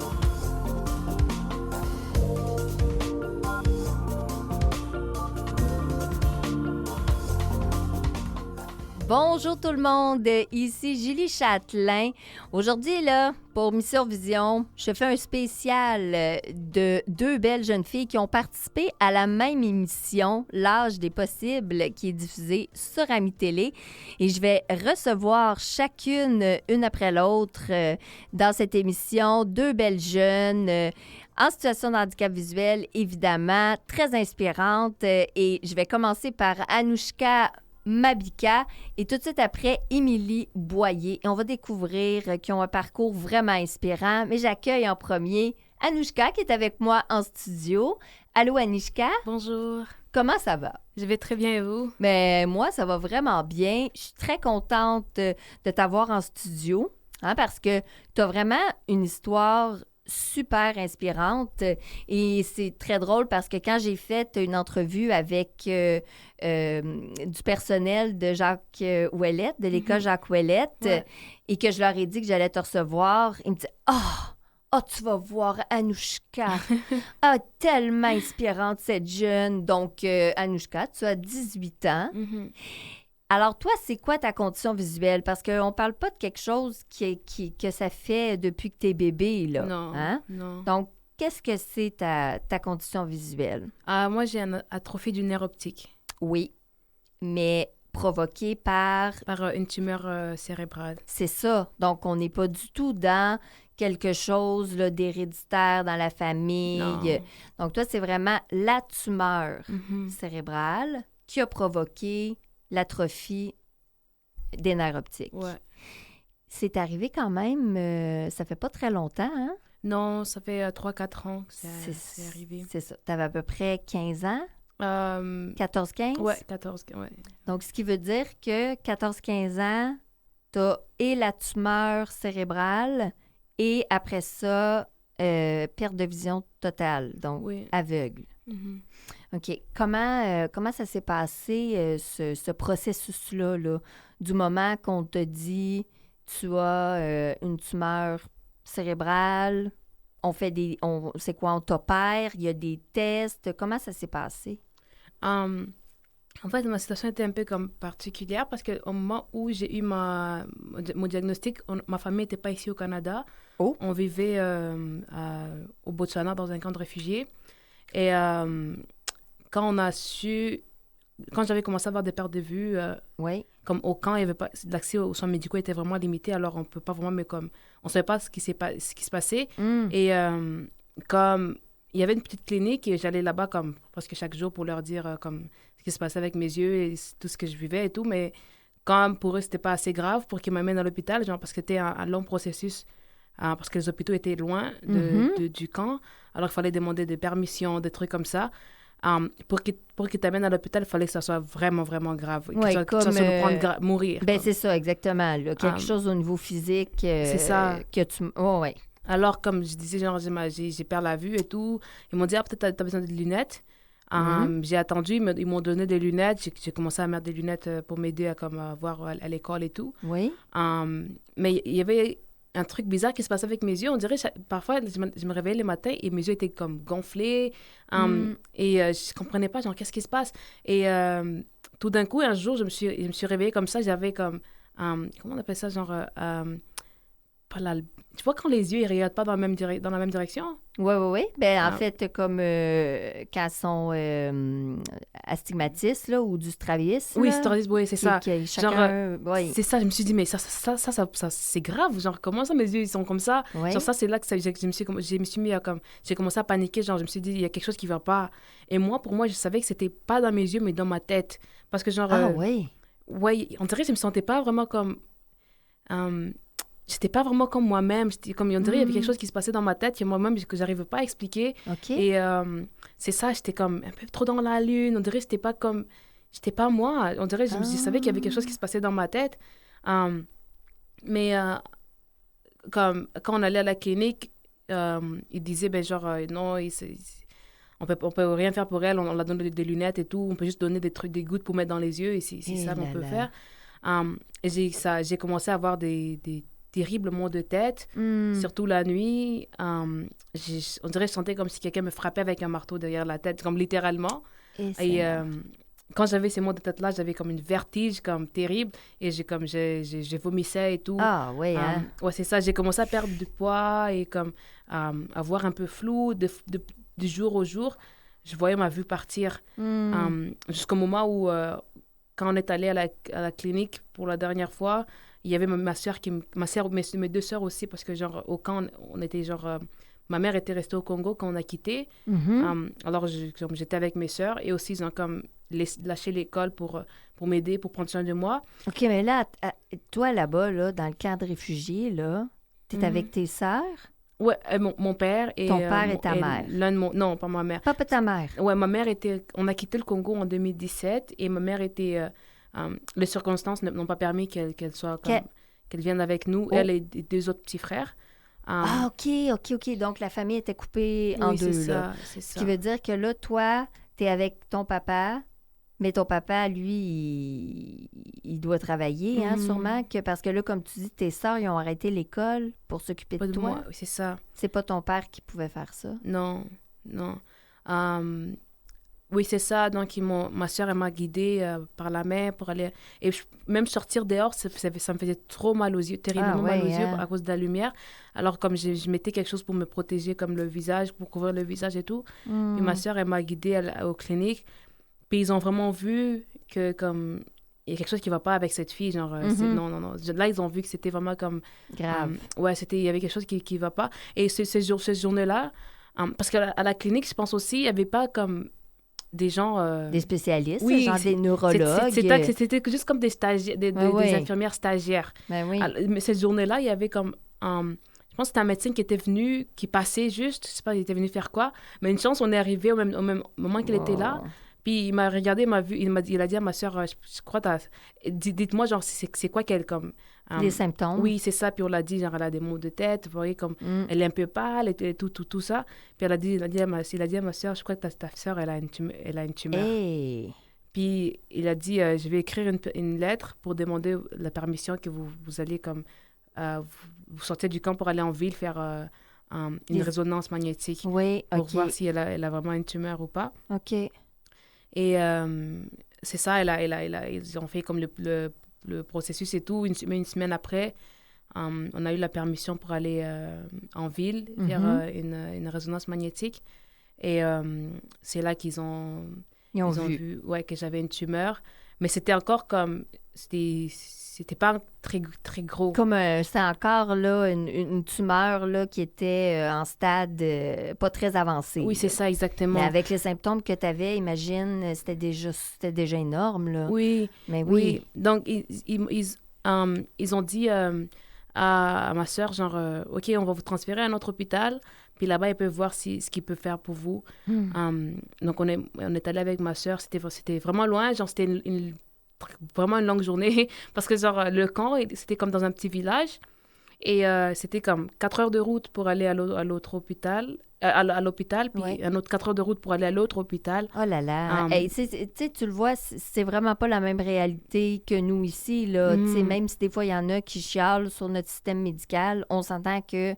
Bonjour tout le monde, ici Julie Châtelain. Aujourd'hui, là, pour Mission Vision, je fais un spécial de 2 belles jeunes filles qui ont participé à la même émission, L'Âge des possibles, qui est diffusée sur Ami Télé. Et je vais recevoir chacune, une après l'autre, dans cette émission, 2 belles jeunes en situation de handicap visuel, évidemment, très inspirantes. Et je vais commencer par Anouchka Mabika et tout de suite après, Émilie Boyer. Et on va découvrir qu'ils ont un parcours vraiment inspirant. Mais j'accueille en premier Anouchka qui est avec moi en studio. Allô, Anouchka? Bonjour. Comment ça va? Je vais très bien et vous? Mais moi, ça va vraiment bien. Je suis très contente de t'avoir en studio parce que tu as vraiment une histoire super inspirante. Et c'est très drôle parce que quand j'ai fait une entrevue avec du personnel de Jacques Ouellette, de l'école Jacques Ouellette, Ouais. et que je leur ai dit que j'allais te recevoir, ils me disaient « tu vas voir Anouchka. Tellement inspirante cette jeune. » Donc, Anouchka, tu as 18 ans. Mhm. Alors, toi, c'est quoi ta condition visuelle? Parce qu'on parle pas de quelque chose que ça fait depuis que t'es bébé, là. Non, Hein? non. Donc, qu'est-ce que c'est ta condition visuelle? Moi, j'ai une atrophie du nerf optique Oui, mais provoquée par... par une tumeur cérébrale. C'est ça. Donc, on n'est pas du tout dans quelque chose là, d'héréditaire dans la famille. Non. Donc, toi, c'est vraiment la tumeur Mhm. cérébrale qui a provoqué l'atrophie des nerfs optiques. Ouais. C'est arrivé quand même, ça fait pas très longtemps, hein? Non, ça fait 3-4 ans que c'est arrivé. C'est ça. Tu avais à peu près 15 ans, 14-15? Ouais, 14, ouais. Donc, ce qui veut dire que 14-15 ans, tu as et la tumeur cérébrale et après ça, perte de vision totale, donc Oui. aveugle. Mhm. OK. Comment ça s'est passé, ce processus-là, là, du moment qu'on te dit tu as une tumeur cérébrale, c'est quoi, on t'opère, il y a des tests, comment ça s'est passé? En fait, ma situation était un peu comme particulière parce qu'au moment où j'ai eu mon diagnostic, ma famille n'était pas ici au Canada. Oh. On vivait au Botswana dans un camp de réfugiés. Et quand j'avais commencé à avoir des pertes de vue, Oui. comme au camp, il y avait pas, l'accès aux soins médicaux était vraiment limité, alors on peut pas vraiment, on savait pas ce qui se passait. Mm. Et comme il y avait une petite clinique et j'allais là-bas comme presque chaque jour pour leur dire comme ce qui se passait avec mes yeux et tout ce que je vivais et tout, mais comme pour eux c'était pas assez grave pour qu'ils m'amènent à l'hôpital, genre parce que c'était un long processus. Parce que les hôpitaux étaient loin du camp. Alors, il fallait demander des permissions, des trucs comme ça. Pour qu'ils t'amènent à l'hôpital, il fallait que ça soit vraiment, vraiment grave. Ouais, que ça soit le prendre mourir. Ben, comme. c'est ça, exactement. Là. Quelque chose au niveau physique. C'est ça. Que tu... Oh, ouais. Alors, comme je disais, genre, j'ai perdu la vue et tout. Ils m'ont dit, peut-être t'as besoin de lunettes. J'ai attendu, ils m'ont donné des lunettes. J'ai commencé à mettre des lunettes pour m'aider à voir à l'école et tout. Oui. Mais il y avait un truc bizarre qui se passait avec mes yeux. On dirait, parfois, je me réveillais le matin et mes yeux étaient comme gonflés. Et je comprenais pas, genre, qu'est-ce qui se passe? Et tout d'un coup, un jour, je me suis réveillée comme ça. J'avais comme, comment on appelle ça? Genre, tu vois quand les yeux, ils regardent pas dans la même direction? Oui. Ben, en fait, comme quand ils sont astigmatistes là, ou du strabisme. Oui, oui, c'est ça. Chacun, ouais. C'est ça, je me suis dit, mais ça c'est grave. Genre, comment ça, mes yeux, ils sont comme ça? Ouais. Genre, ça, c'est là que je me suis mis à comme... J'ai commencé à paniquer. Genre, je me suis dit, il y a quelque chose qui va pas. Et pour moi, je savais que c'était pas dans mes yeux, mais dans ma tête. Parce que, genre... oui. Ouais, on dirait que je me sentais pas vraiment comme... j'étais pas vraiment comme moi-même. Comme on dirait, il y avait quelque chose qui se passait dans ma tête que moi-même, que j'arrivais pas à expliquer. OK. Et c'est ça, j'étais comme un peu trop dans la lune. On dirait que j'étais pas comme... J'étais pas moi. On dirait, je savais qu'il y avait quelque chose qui se passait dans ma tête. Mais comme quand on allait à la clinique, ils disaient, ben genre, non, on peut rien faire pour elle. On l'a donné des lunettes et tout. On peut juste donner des gouttes pour mettre dans les yeux. Et c'est ça qu'on peut faire. Et j'ai commencé à avoir des terribles maux de tête, surtout la nuit. On dirait que je sentais comme si quelqu'un me frappait avec un marteau derrière la tête, comme littéralement. Et quand j'avais ces maux de tête-là, j'avais comme une vertige comme terrible et j'ai vomissais et tout. Ah oui, hein? Ouais, c'est ça. J'ai commencé à perdre du poids et comme à voir un peu flou de jour au jour. Je voyais ma vue partir jusqu'au moment où, quand on est allé à la clinique pour la dernière fois, il y avait mes deux sœurs aussi, parce que genre au camp, on était genre... ma mère était restée au Congo quand on a quitté. Alors, j'étais avec mes sœurs et aussi, ils ont comme lâché l'école pour m'aider, pour prendre soin de moi. OK, mais là, toi, là-bas, là, dans le camp de réfugiés, là, t'es avec tes sœurs? Ouais, mon père et... Ton père et ta mère? Non, pas ma mère. Pas ta mère? Ouais, ma mère était... On a quitté le Congo en 2017 et ma mère était... les circonstances n'ont pas permis qu'elle soit comme... Qu'elle vienne avec nous, elle et deux autres petits frères. Ah, OK. Donc, la famille était coupée en Oui, deux, c'est là. ça, c'est Ce ça. qui veut dire que là, toi, t'es avec ton papa, mais ton papa, lui, il doit travailler, hein, sûrement, parce que là, comme tu dis, tes sœurs, ils ont arrêté l'école pour s'occuper Pas de de toi. moi, oui, c'est ça. C'est pas ton père qui pouvait faire ça. Non, non. Euh, oui, c'est ça. Donc, ma soeur, elle m'a guidée par la main pour aller... Et même sortir dehors, ça me faisait trop mal aux yeux, terriblement mal aux yeux à cause de la lumière. Alors, comme je mettais quelque chose pour me protéger, comme le visage, pour couvrir le visage et tout. Puis ma soeur, elle m'a guidée aux cliniques. Puis ils ont vraiment vu que, comme... Il y a quelque chose qui ne va pas avec cette fille, genre... non. Là, ils ont vu que c'était vraiment comme... Grave. Il y avait quelque chose qui ne va pas. Et ces journées-là... parce qu'à la clinique, je pense aussi, il n'y avait pas comme des gens... Des spécialistes, oui, genre des neurologues. C'était juste comme des stagiaires, des infirmières stagiaires. Ben oui. Alors, mais cette journée-là, il y avait comme... je pense que c'était un médecin qui était venu, qui passait juste, je sais pas, il était venu faire quoi. Mais une chance, on est arrivé au même moment qu'il était là. Puis il m'a regardé, il m'a vu, il a dit à ma soeur, je crois, dites-moi, genre, c'est quoi qu'elle, comme... les symptômes. Oui, c'est ça. Puis on l'a dit, genre, elle a des maux de tête, vous voyez, comme, elle est un peu pâle, et tout ça. Puis il a dit à ma soeur, je crois que ta soeur, elle a une tumeur. Hey. Puis il a dit, je vais écrire une lettre pour demander la permission que vous allez, comme, vous sortez du camp pour aller en ville faire une résonance magnétique. Oui, OK. Pour voir si elle a vraiment une tumeur ou pas. OK. Et c'est ça, ils ont fait comme le processus et tout. Une semaine après, on a eu la permission pour aller en ville faire une résonance magnétique. Et c'est là qu'ils ont vu que j'avais une tumeur. Mais c'était encore comme... C'était pas très, très gros. Comme c'est encore là, une tumeur là, qui était en stade pas très avancé. Oui, c'est ça, exactement. Mais avec les symptômes que tu avais, imagine, c'était déjà énorme. Là. Oui. Mais oui. Donc, ils ont dit à ma soeur, genre, OK, on va vous transférer à un autre hôpital. Puis là-bas, ils peuvent voir ce qu'ils peuvent faire pour vous. Donc, on est allé avec ma soeur. C'était vraiment loin. Genre, c'était vraiment une longue journée. Parce que, genre, le camp, c'était comme dans un petit village. Et c'était comme 4 heures de route pour aller à l'autre hôpital. À l'hôpital, puis un autre 4 heures de route pour aller à l'autre hôpital. Oh là là! Hey, tu sais, tu le vois, c'est vraiment pas la même réalité que nous ici. Là. Même si des fois, il y en a qui chialent sur notre système médical, on s'entend que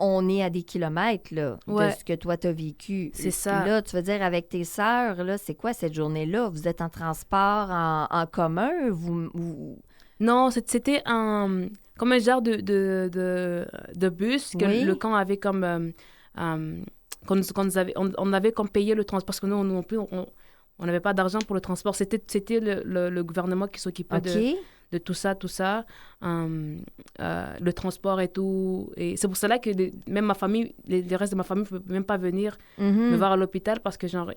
on est à des kilomètres là, de ce que toi, tu as vécu. C'est ça. Là, tu veux dire, avec tes sœurs, là, c'est quoi cette journée-là? Vous êtes en transport en commun? Non, c'était comme un genre de bus que le camp avait comme... on avait comme payé le transport, parce que nous non plus, on n'avait pas d'argent pour le transport. C'était le gouvernement qui s'occupait de tout ça. Le transport et tout. Et c'est pour cela que même ma famille, les restes de ma famille ne pouvaient même pas venir me voir à l'hôpital, parce que genre,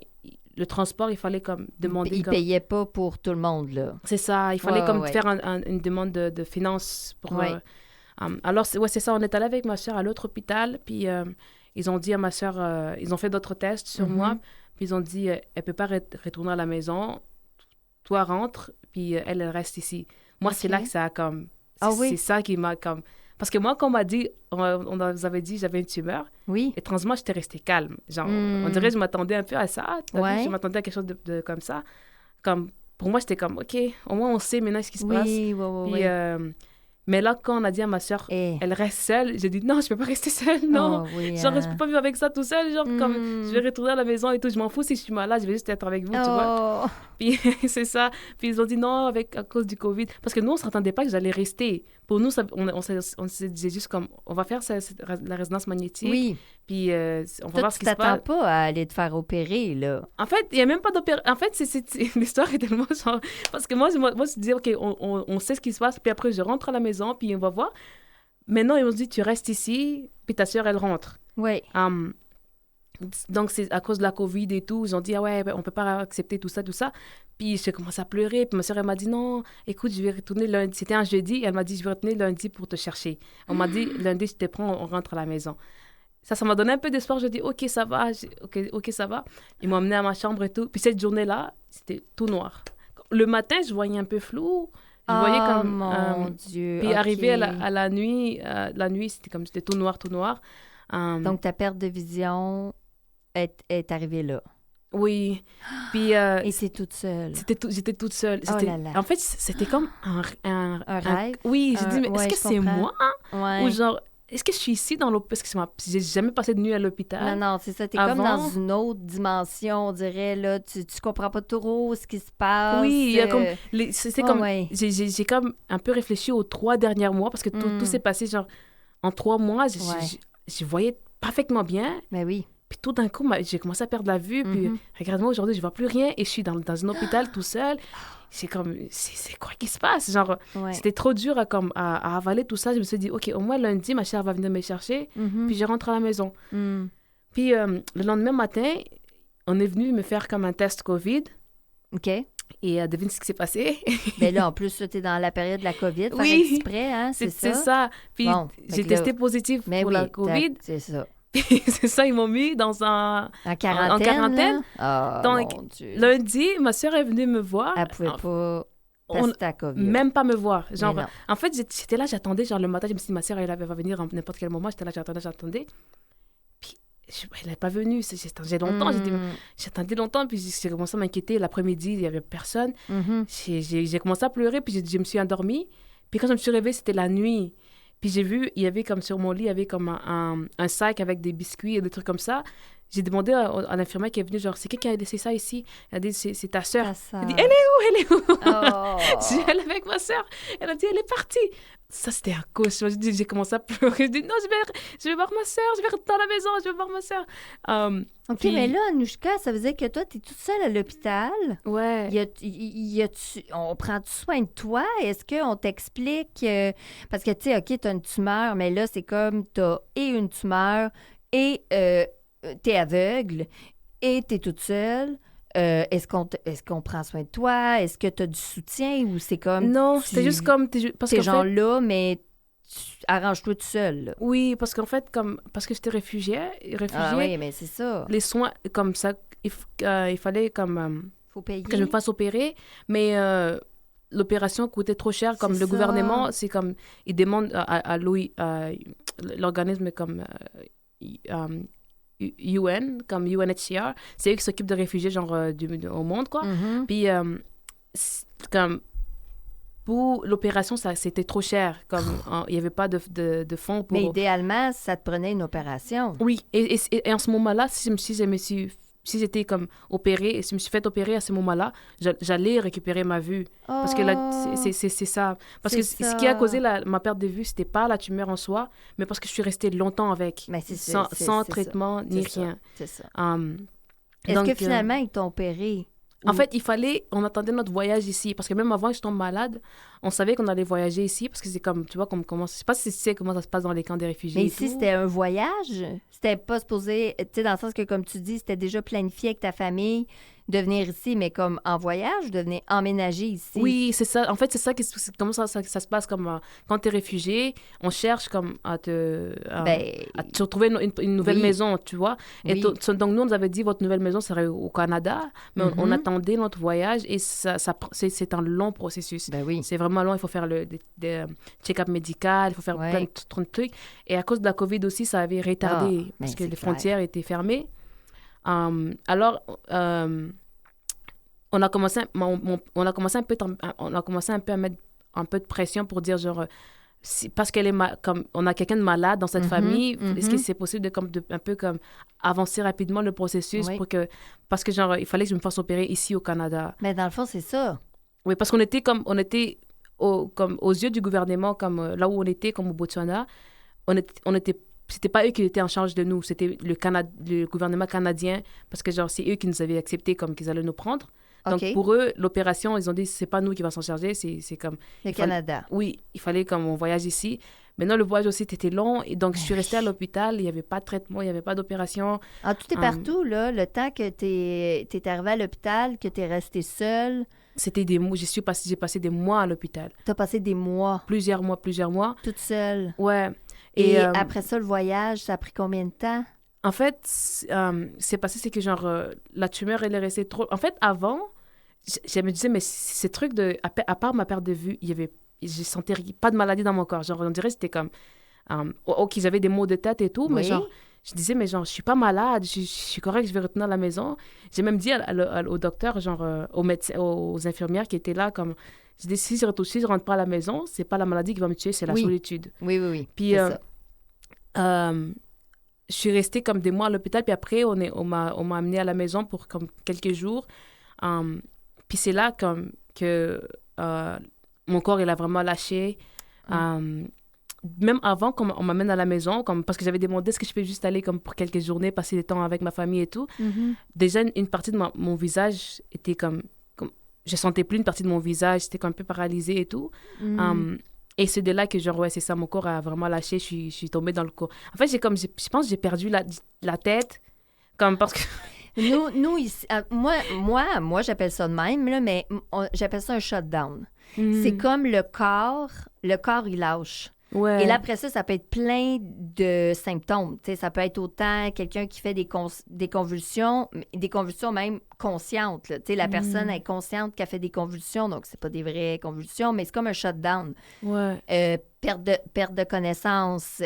le transport, il fallait comme demander... Ils ne payaient pas pour tout le monde, là. C'est ça. Il fallait faire une demande de finances pour... alors, c'est ça. On est allé avec ma soeur à l'autre hôpital, puis ils ont dit à ma soeur... ils ont fait d'autres tests sur moi, puis ils ont dit, elle ne peut pas retourner à la maison. Toi, rentre, puis elle reste ici. Moi, c'est là que ça a comme... C'est ça qui m'a comme... Parce que moi, quand on m'a dit, on nous avait dit j'avais une tumeur, étrangement, j'étais restée calme. Genre, on dirait que je m'attendais un peu à ça. Je m'attendais à quelque chose de comme ça. Comme, pour moi, j'étais comme, OK, au moins, on sait maintenant ce qui se passe. Puis, mais là, quand on a dit à ma soeur, elle reste seule, j'ai dit, non, je peux pas rester seule, non. Genre, je peux pas vivre avec ça tout seul. Genre, comme, je vais retourner à la maison et tout. Je m'en fous si je suis malade, je vais juste être avec vous, tu vois. Puis, c'est ça. Puis, ils ont dit non, à cause du COVID. Parce que nous, on s'attendait pas que j'allais rester. Pour nous, on se disait juste comme, on va faire la résonance magnétique. Oui. Puis, on va voir ce qui se passe. Tu t'attends pas à aller te faire opérer, là. En fait, il y a même pas d'opération. En fait, l'histoire est tellement genre... Parce que moi, je dis, OK, on sait ce qui se passe. Puis après, je rentre à la maison, puis on va voir. Maintenant, ils m'ont dit, tu restes ici, puis ta soeur, elle rentre. Oui. Donc, c'est à cause de la COVID et tout. Ils ont dit, ah ouais, on peut pas accepter tout ça. Puis, j'ai commencé à pleurer. Puis, ma soeur, elle m'a dit, non, écoute, je vais retourner lundi. C'était un jeudi. Elle m'a dit, je vais retourner lundi pour te chercher. On m'a dit, lundi, je te prends, on rentre à la maison. Ça m'a donné un peu d'espoir. Je dis, OK, ça va. OK, ça va. Ils m'ont emmené à ma chambre et tout. Puis, cette journée-là, c'était tout noir. Le matin, je voyais un peu flou. Je voyais comme... mon Dieu. Puis OK. arrivé à la nuit, c'était tout noir, tout noir. Donc, ta perte de vision est arrivée là. Oui. Puis... Et c'est toute seule. J'étais toute seule. Oh là là. En fait, c'était comme un rêve? Oui, j'ai dit, mais est-ce que c'est moi? Ouais. Ou genre, est-ce que je suis ici dans l'hôpital? Parce que j'ai jamais passé de nuit à l'hôpital. Non, c'est ça. T'es Avant... comme dans une autre dimension, on dirait. Là, tu comprends pas trop ce qui se passe. Oui, il y a comme... Ouais. J'ai comme un peu réfléchi aux 3 derniers mois parce que tout s'est passé genre en 3 mois. Je voyais parfaitement bien. Mais oui. Puis tout d'un coup, j'ai commencé à perdre la vue. Puis regarde-moi, aujourd'hui, je vois plus rien et je suis dans un hôpital tout seul. C'est comme, c'est quoi qui se passe? Genre, c'était trop dur à avaler tout ça. Je me suis dit, OK, au moins lundi, ma chère va venir me chercher. Puis je rentre à la maison. Puis le lendemain matin, on est venu me faire comme un test COVID. OK. Et devine ce qui s'est passé. Mais là, en plus, tu es dans la période de la COVID. Oui. Exprès, hein, c'est ça? C'est ça. Puis j'ai testé positif pour la COVID. C'est ça. C'est ça, ils m'ont mis en quarantaine. Donc, mon Dieu. Lundi, ma soeur est venue me voir. Elle pouvait pas tester ta COVID. Même pas me voir. Genre, en fait, j'étais là, j'attendais. Genre, le matin, je me suis dit, ma soeur, elle va venir à n'importe quel moment. J'étais là, j'attendais. Puis, elle n'est pas venue. J'attendais longtemps. Puis, j'ai commencé à m'inquiéter. L'après-midi, il n'y avait personne. J'ai commencé à pleurer. Puis, je me suis endormie. Puis, quand je me suis réveillée, c'était la nuit. Puis j'ai vu, il y avait comme sur mon lit, il y avait comme un sac avec des biscuits et des trucs comme ça. J'ai demandé à l'infirmière qui est venue, genre, c'est qui a laissé ça ici? Elle a dit, c'est ta sœur. Elle a dit, elle est où? Oh. Je suis allée avec ma sœur. Elle a dit, elle est partie. Ça, c'était un cauchemar. J'ai commencé à pleurer. Je dis, non, je vais voir ma sœur. Je vais rentrer dans la maison. Je vais voir ma sœur. OK, puis... mais là, Anouchka, ça veut dire que toi, tu es toute seule à l'hôpital. Ouais. On prend-tu soin de toi? Est-ce qu'on t'explique? Parce que, tu sais, OK, tu as une tumeur, mais là, c'est comme tu as et une tumeur et tu es aveugle et tu es toute seule. Est-ce qu'on prend soin de toi? Est-ce que tu as du soutien ou c'est comme... Non, c'était juste comme... T'es genre là, mais arrange-toi tout seul. Là. Oui, parce qu'en fait, parce que j'étais réfugiée, Ah oui, mais c'est ça. Les soins, comme ça, il fallait comme... Faut payer. Que je me fasse opérer, mais l'opération coûtait trop cher. Comme le gouvernement, c'est comme... Il demande à l'organisme comme... UN, comme UNHCR, c'est eux qui s'occupent de réfugiés genre au monde, quoi. Puis, comme, pour l'opération, c'était trop cher. Comme, il n'y avait pas de fonds pour... Mais idéalement, ça te prenait une opération. Oui, et en ce moment-là, si j'étais comme opérée, si je me suis fait opérer à ce moment-là, j'allais récupérer ma vue. Parce que là, c'est ça. Parce que ce qui a causé ma perte de vue, c'était pas la tumeur en soi, mais parce que je suis restée longtemps avec, sans traitement ni rien. C'est ça. Est-ce que finalement, ils t'ont opéré? En fait, on attendait notre voyage ici. Parce que même avant que je tombe malade, on savait qu'on allait voyager ici. Parce que c'est comme, tu vois, je sais pas si tu sais comment ça se passe dans les camps des réfugiés. Mais ici, c'était un voyage? C'était pas supposé, tu sais, dans le sens que, comme tu dis, c'était déjà planifié avec ta famille de venir ici, mais comme en voyage, de venir emménager ici. Oui, c'est ça. En fait, c'est ça, comment ça se passe comme quand tu es réfugié, on cherche comme à te retrouver une nouvelle maison, tu vois. Et donc, nous, on nous avait dit, votre nouvelle maison serait au Canada, mais on attendait notre voyage et c'est un long processus. Ben oui. C'est vraiment long. Il faut faire des check-up médical, il faut faire plein de trucs. Et à cause de la COVID aussi, ça avait retardé parce que les frontières étaient fermées. Alors, on a commencé un peu à mettre un peu de pression pour dire genre parce comme on a quelqu'un de malade dans cette famille, est-ce que c'est possible de un peu comme avancer rapidement le processus parce que genre il fallait que je me fasse opérer ici au Canada. Mais dans le fond, c'est ça. Oui, parce qu'on était comme aux yeux du gouvernement, comme là où on était, comme au Botswana, on était c'était pas eux qui étaient en charge de nous, c'était le gouvernement canadien, parce que genre c'est eux qui nous avaient accepté comme qu'ils allaient nous prendre. Donc pour eux, l'opération, ils ont dit c'est pas nous qui va s'en charger, c'est comme le Canada. Oui, il fallait comme on voyage ici. Maintenant le voyage aussi était long et donc je suis restée à l'hôpital, il y avait pas de traitement, il y avait pas d'opération. Ah, tout est partout là, le temps que t'es arrivée à l'hôpital, que t'es restée seule. C'était des mois, j'ai passé des mois à l'hôpital. T'as passé des mois. Plusieurs mois. Toute seule. Ouais. Et après ça, le voyage, ça a pris combien de temps? En fait, c'est passé, c'est que genre, la tumeur, elle est restée trop... En fait, avant, je me disais, mais ces trucs à part ma perte de vue, je sentais pas de maladie dans mon corps. Genre, on dirait que c'était comme, OK, j'avais des maux de tête et tout, mais genre, je disais, mais genre, je suis pas malade, je suis correcte, je vais retourner à la maison. J'ai même dit au docteur, genre, aux médecins, aux infirmières qui étaient là, comme, je dis, si je rentre pas à la maison, c'est pas la maladie qui va me tuer, c'est la solitude. Oui. Puis, je suis restée comme des mois à l'hôpital, puis après, on m'a amenée à la maison pour comme quelques jours. Puis c'est là comme que mon corps, il a vraiment lâché. Même avant qu'on m'amène à la maison, comme, parce que j'avais demandé est-ce que je peux juste aller comme pour quelques journées, passer du temps avec ma famille et tout. Déjà, une partie de mon visage était comme je sentais plus une partie de mon visage, c'était comme un peu paralysé et tout. Et c'est de là que genre, ouais, c'est ça, mon corps a vraiment lâché, je suis tombée dans le corps. En fait, je pense que j'ai perdu la tête, comme parce que... Nous ici, moi j'appelle ça de même, là, mais j'appelle ça un shutdown. C'est comme le corps, il lâche. Ouais. Et là, après ça peut être plein de symptômes. T'sais, ça peut être autant quelqu'un qui fait des convulsions même conscientes. Là. La personne est consciente qu'elle fait des convulsions, donc c'est pas des vraies convulsions, mais c'est comme un shutdown. Ouais. Perte de connaissance,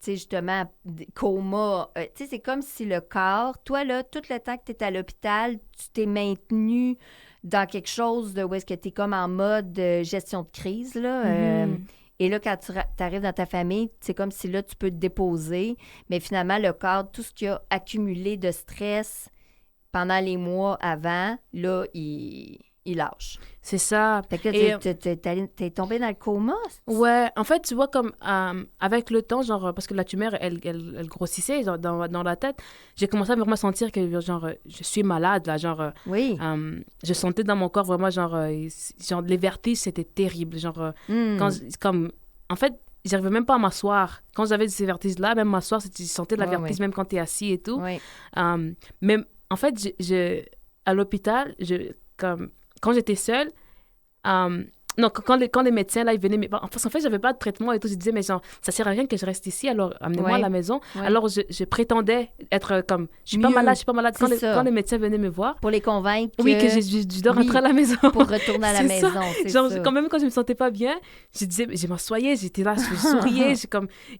justement, coma. C'est comme si le corps, toi, là, tout le temps que tu es à l'hôpital, tu t'es maintenu dans quelque chose de où est-ce que tu es comme en mode gestion de crise, là. Et là, quand tu arrives dans ta famille, c'est comme si là, tu peux te déposer. Mais finalement, le corps, tout ce qui a accumulé de stress pendant les mois avant, là, il lâche. C'est ça. Fait que là, t'es tombée dans le coma? Ouais. En fait, tu vois, comme avec le temps, genre, parce que la tumeur, elle grossissait dans la tête, j'ai commencé à vraiment sentir que, genre, je suis malade, là, genre... Oui. Je sentais dans mon corps vraiment, genre les vertiges, c'était terrible. Genre, en fait, j'arrivais même pas à m'asseoir. Quand j'avais ces vertiges-là, même m'asseoir, je sentais de la vertige, même quand t'es assis et tout. Oui. Mais en fait, à l'hôpital, quand j'étais seule, non, quand les médecins, là, ils venaient... Parce qu'en fait, j'avais pas de traitement et tout. Je disais, mais genre, ça sert à rien que je reste ici, alors amenez-moi à la maison. Ouais. Alors, je prétendais être comme... Je suis pas malade. Quand les médecins venaient me voir... Pour les convaincre que je dois rentrer à la maison. Pour retourner à la maison, c'est genre, ça. Quand même, quand je me sentais pas bien, je disais, je m'assoyais, j'étais là, je souriais,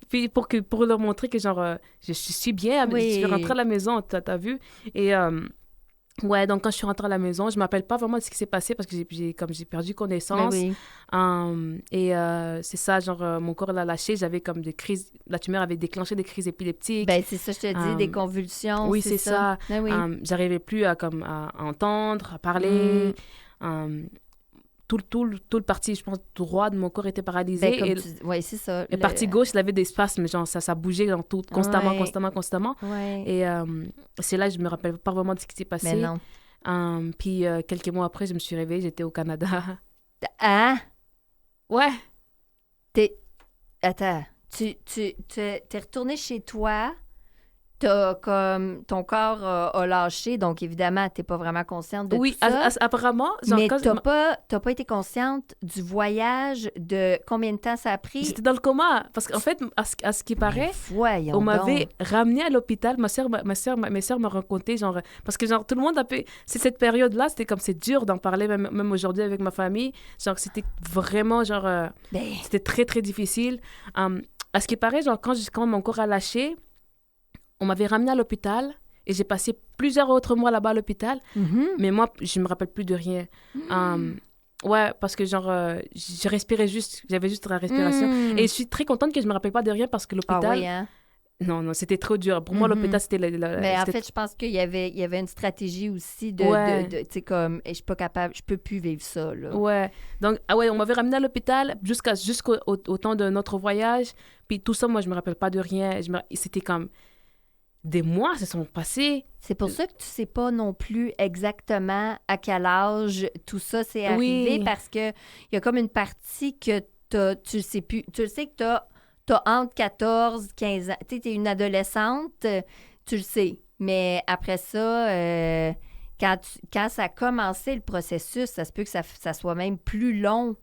puis pour leur montrer que, genre, je suis bien, je vais rentrer à la maison, t'as vu? Et... ouais, donc quand je suis rentrée à la maison, je ne me rappelle pas vraiment de ce qui s'est passé parce que j'ai perdu connaissance. Et c'est ça, genre, mon corps l'a lâché. J'avais comme des crises, la tumeur avait déclenché des crises épileptiques. Ben c'est ça, je te dis, des convulsions. Oui, c'est ça. J'arrivais plus à entendre, à parler. Tout le parti, je pense, droit de mon corps était paralysé. Oui, c'est ça. Le parti gauche, il avait des spasmes, genre ça bougeait dans tout, constamment. Ouais. Et c'est là que je me rappelle pas vraiment de ce qui s'est passé. Mais non. Puis quelques mois après, je me suis réveillée, j'étais au Canada. Ah? Ouais. Attends, t'es retournée chez toi, ton corps a lâché, donc évidemment, t'es pas vraiment consciente de tout ça. Oui, apparemment. Genre, mais t'as pas été consciente du voyage, de combien de temps ça a pris? J'étais dans le coma, parce qu'en fait, à ce qui paraît, on m'avait ramenée à l'hôpital. Mes soeurs m'ont raconté, genre, parce que genre, tout le monde a pu... Cette période-là, c'était comme, c'est dur d'en parler, même aujourd'hui avec ma famille. Genre, c'était vraiment, genre, c'était très, très difficile. À ce qui paraît, genre, quand mon corps a lâché, on m'avait ramenée à l'hôpital et j'ai passé plusieurs autres mois là-bas à l'hôpital. Mais moi, je me rappelle plus de rien. Ouais, parce que genre, je respirais juste, j'avais juste la respiration. Et je suis très contente que je me rappelle pas de rien parce que l'hôpital... Ah oui, hein? Non, c'était trop dur. Pour moi, l'hôpital, c'était... Mais en fait, je pense qu'il y avait une stratégie aussi tu sais, comme, je suis pas capable, je peux plus vivre ça, là. Ouais. Donc, on m'avait ramenée à l'hôpital jusqu'au temps de notre voyage. Puis tout ça, moi, je me rappelle pas de rien. C'était comme... Des mois se sont passés. C'est pour ça que tu sais pas non plus exactement à quel âge tout ça s'est arrivé, parce que il y a comme une partie que tu sais plus. Tu le sais que t'as entre 14 et 15 ans. Tu sais, t'es une adolescente, tu le sais. Mais après ça, quand ça a commencé le processus, ça se peut que ça soit même plus long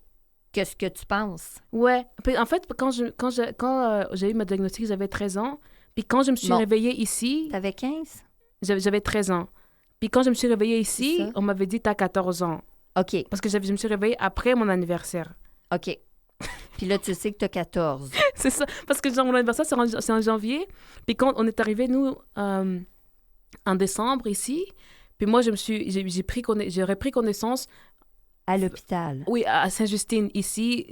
que ce que tu penses. Ouais. En fait, quand j'ai eu ma diagnostic, j'avais 13 ans. Puis quand je me suis réveillée ici... T'avais 15? J'avais 13 ans. Puis quand je me suis réveillée ici, on m'avait dit, t'as 14 ans. OK. Parce que je me suis réveillée après mon anniversaire. OK. Puis là, tu sais que t'as 14. C'est ça. Parce que genre, mon anniversaire, c'est en janvier. Puis quand on est arrivé, nous, en décembre, ici, puis moi, j'aurais pris connaissance... À l'hôpital. Oui, à Sainte-Justine, ici,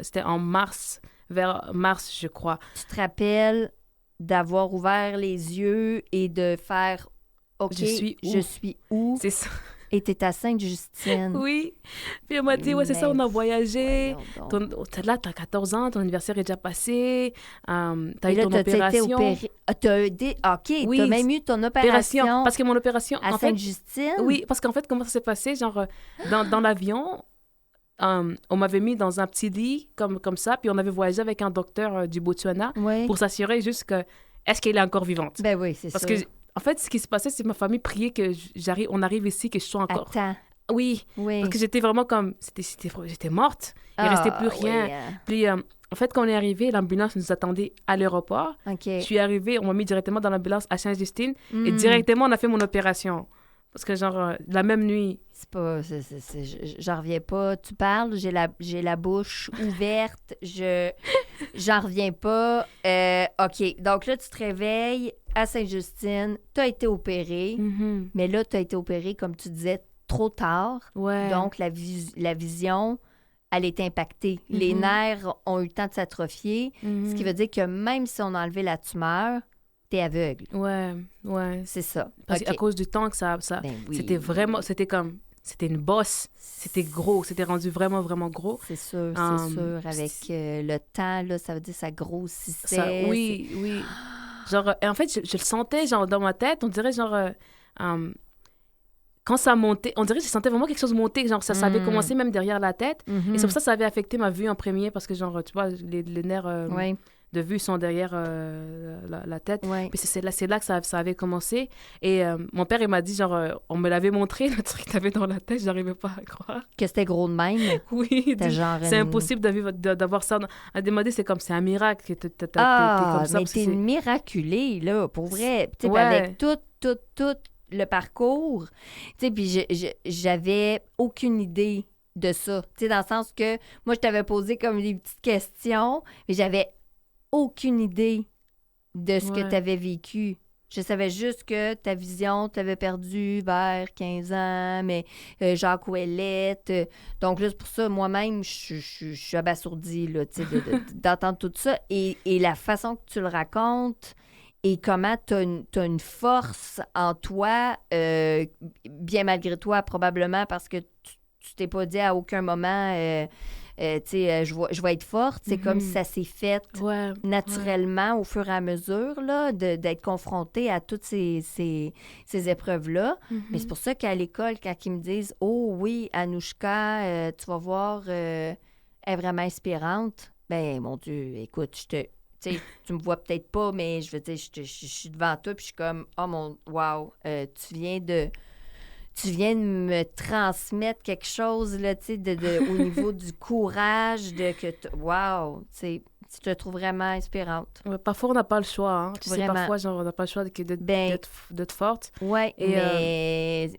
c'était en mars, vers mars, je crois. Tu te rappelles d'avoir ouvert les yeux et de faire « OK, je suis où? » C'est ça. Et t'es à Sainte-Justine. Oui. Puis on m'a dit, ouais, c'est ça, on a voyagé. Là, t'as 14 ans, ton anniversaire est déjà passé. T'as eu ton opération. OK, oui, t'as même eu ton opération. Parce que mon opération... À Sainte-Justine? Oui, parce qu'en fait, comment ça s'est passé? Genre, dans l'avion, on m'avait mis dans un petit lit comme ça, puis on avait voyagé avec un docteur du Botswana pour s'assurer juste que est-ce qu'elle est encore vivante. Ben oui, c'est ça. Parce que, en fait, ce qui se passait, c'est que ma famille priait que on arrive ici, que je sois encore... Attends. Oui, parce que j'étais vraiment comme... J'étais morte. Il ne restait plus rien. Oui. Puis, en fait, quand on est arrivé, l'ambulance nous attendait à l'aéroport. Okay. Je suis arrivée, on m'a mis directement dans l'ambulance à Sainte-Justine et directement, on a fait mon opération. Parce que, genre, la même nuit... J'en reviens pas. Tu parles, j'ai la bouche ouverte. J'en reviens pas. OK, donc là, tu te réveilles à Sainte-Justine. Tu as été opérée. Mais là, tu as été opérée, comme tu disais, trop tard. Ouais. Donc, la vision, elle est impactée. Les nerfs ont eu le temps de s'atrophier. Ce qui veut dire que même si on a enlevé la tumeur, t'es aveugle. Ouais. C'est ça. Parce qu'à cause du temps que ça Ben oui. c'était une bosse. C'était gros. C'était rendu vraiment, vraiment gros. C'est sûr. Avec le temps, là, ça veut dire que ça grossissait. Oui. Genre, en fait, je le sentais, genre, dans ma tête. On dirait, genre... quand ça montait, on dirait que je sentais vraiment quelque chose monter. Genre, ça avait commencé même derrière la tête. Et c'est pour ça que ça avait affecté ma vue en premier. Parce que, genre, tu vois, les nerfs de vue sont derrière la tête. Puis c'est là que ça avait commencé. Et mon père, il m'a dit, genre, on me l'avait montré, le truc que t'avais dans la tête. J'arrivais pas à croire. Que c'était gros de même? Oui. C'est impossible d'avoir ça. À demander, c'est un miracle que t'es comme ça. Mais t'es miraculée, là, pour vrai. Tu sais, avec tout le parcours. Tu sais, puis j'avais aucune idée de ça. Tu sais, dans le sens que moi, je t'avais posé comme des petites questions, mais j'avais aucune idée de ce que tu avais vécu. Je savais juste que ta vision, tu avais perdu vers 15 ans, mais Jacques Ouellette. Donc là, c'est pour ça, moi-même, je suis abasourdie là, d'entendre tout ça. Et la façon que tu le racontes et comment tu as une force en toi, bien malgré toi, probablement, parce que tu t'es pas dit à aucun moment... je vais être forte. C'est comme si ça s'est fait naturellement au fur et à mesure là, d'être confrontée à toutes ces épreuves-là. Mais c'est pour ça qu'à l'école, quand ils me disent « Oh oui, Anouchka, tu vas voir, elle est vraiment inspirante. » Ben mon Dieu, écoute, tu me vois peut-être pas, mais je veux dire, je suis devant toi puis je suis comme « Oh mon, wow, tu viens de me transmettre quelque chose, là, tu sais, au niveau du courage, wow, tu sais, je te trouve vraiment inspirante. Ouais, parfois, on n'a pas le choix, hein. Tu sais, parfois, genre, on n'a pas le choix d'être forte. Oui, mais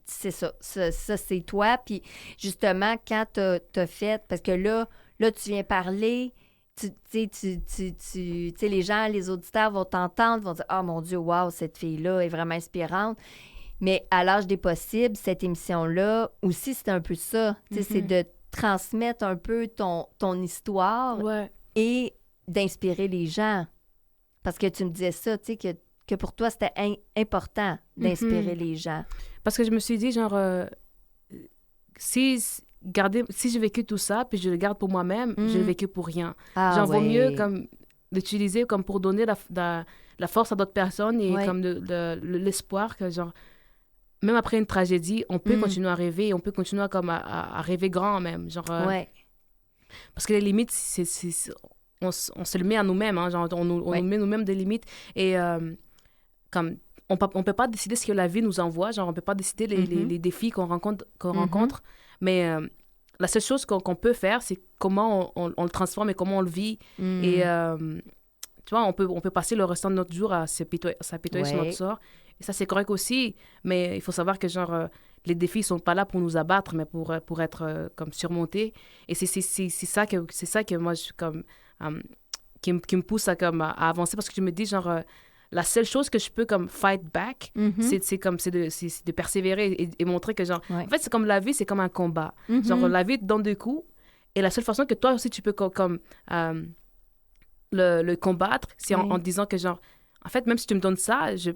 c'est ça. Ça, c'est toi. Puis, justement, quand t'as fait... Parce que là, tu viens parler... Tu sais, les gens, les auditeurs vont t'entendre, vont dire « Oh, mon Dieu, wow, cette fille-là est vraiment inspirante. » Mais à l'âge des possibles, cette émission-là, aussi, c'est un peu ça. C'est de transmettre un peu ton histoire et d'inspirer les gens. Parce que tu me disais ça, tu sais, que pour toi, c'était important d'inspirer les gens. Parce que je me suis dit, genre, si j'ai vécu tout ça, puis je le garde pour moi-même, je l'ai vécu pour rien. Vaut mieux comme l'utiliser comme pour donner la force à d'autres personnes et comme l'espoir que, genre, même après une tragédie, on peut continuer à rêver, on peut continuer à rêver grand même. Genre, parce que les limites, on se le met à nous-mêmes. Hein, genre, on nous met nous-mêmes des limites. Et comme on peut pas décider ce que la vie nous envoie. Genre, on peut pas décider les défis qu'on rencontre. Mais la seule chose qu'on peut faire, c'est comment on le transforme et comment on le vit. Et tu vois, on peut passer le restant de notre jour à s'apitoyer sur notre sort. Et ça, c'est correct aussi. Mais il faut savoir que, genre, les défis ne sont pas là pour nous abattre, mais pour être comme surmontés. Et c'est ça que moi, qui me pousse à avancer. Parce que je me dis, genre, la seule chose que je peux comme fight back, c'est de persévérer et montrer que, genre, en fait, c'est comme la vie, c'est comme un combat. Genre, la vie te donne des coups. Et la seule façon que toi aussi, tu peux le combattre, c'est en disant que, genre, en fait, même si tu me donnes ça, je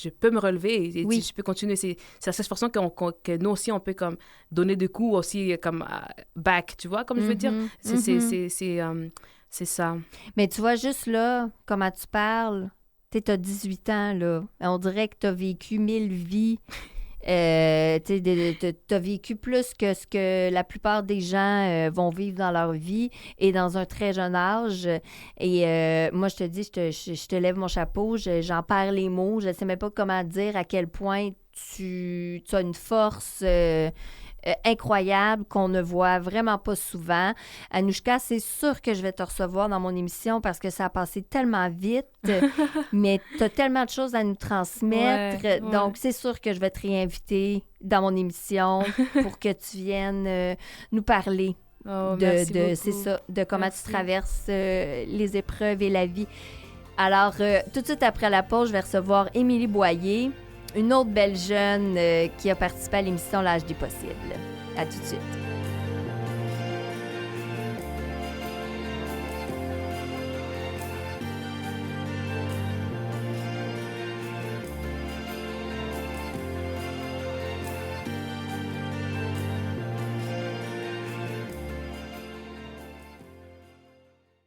peux me relever et je peux continuer. C'est la seule façon que nous aussi, on peut comme donner des coups aussi comme back, tu vois, comme je veux dire. C'est ça. Mais tu vois, juste là, comment tu parles, tu as 18 ans, là. On dirait que tu as vécu 1000 vies. Tu as vécu plus que ce que la plupart des gens vont vivre dans leur vie et dans un très jeune âge. Et moi, je te dis, je te lève mon chapeau, j'en perds les mots, je ne sais même pas comment dire à quel point tu as une force incroyable qu'on ne voit vraiment pas souvent. Anouchka, c'est sûr que je vais te recevoir dans mon émission parce que ça a passé tellement vite, mais tu as tellement de choses à nous transmettre. Donc, c'est sûr que je vais te réinviter dans mon émission pour que tu viennes nous parler de comment tu traverses les épreuves et la vie. Alors, tout de suite après la pause, je vais recevoir Émilie Boyer, une autre belle jeune qui a participé à l'émission L'âge des possibles. À tout de suite.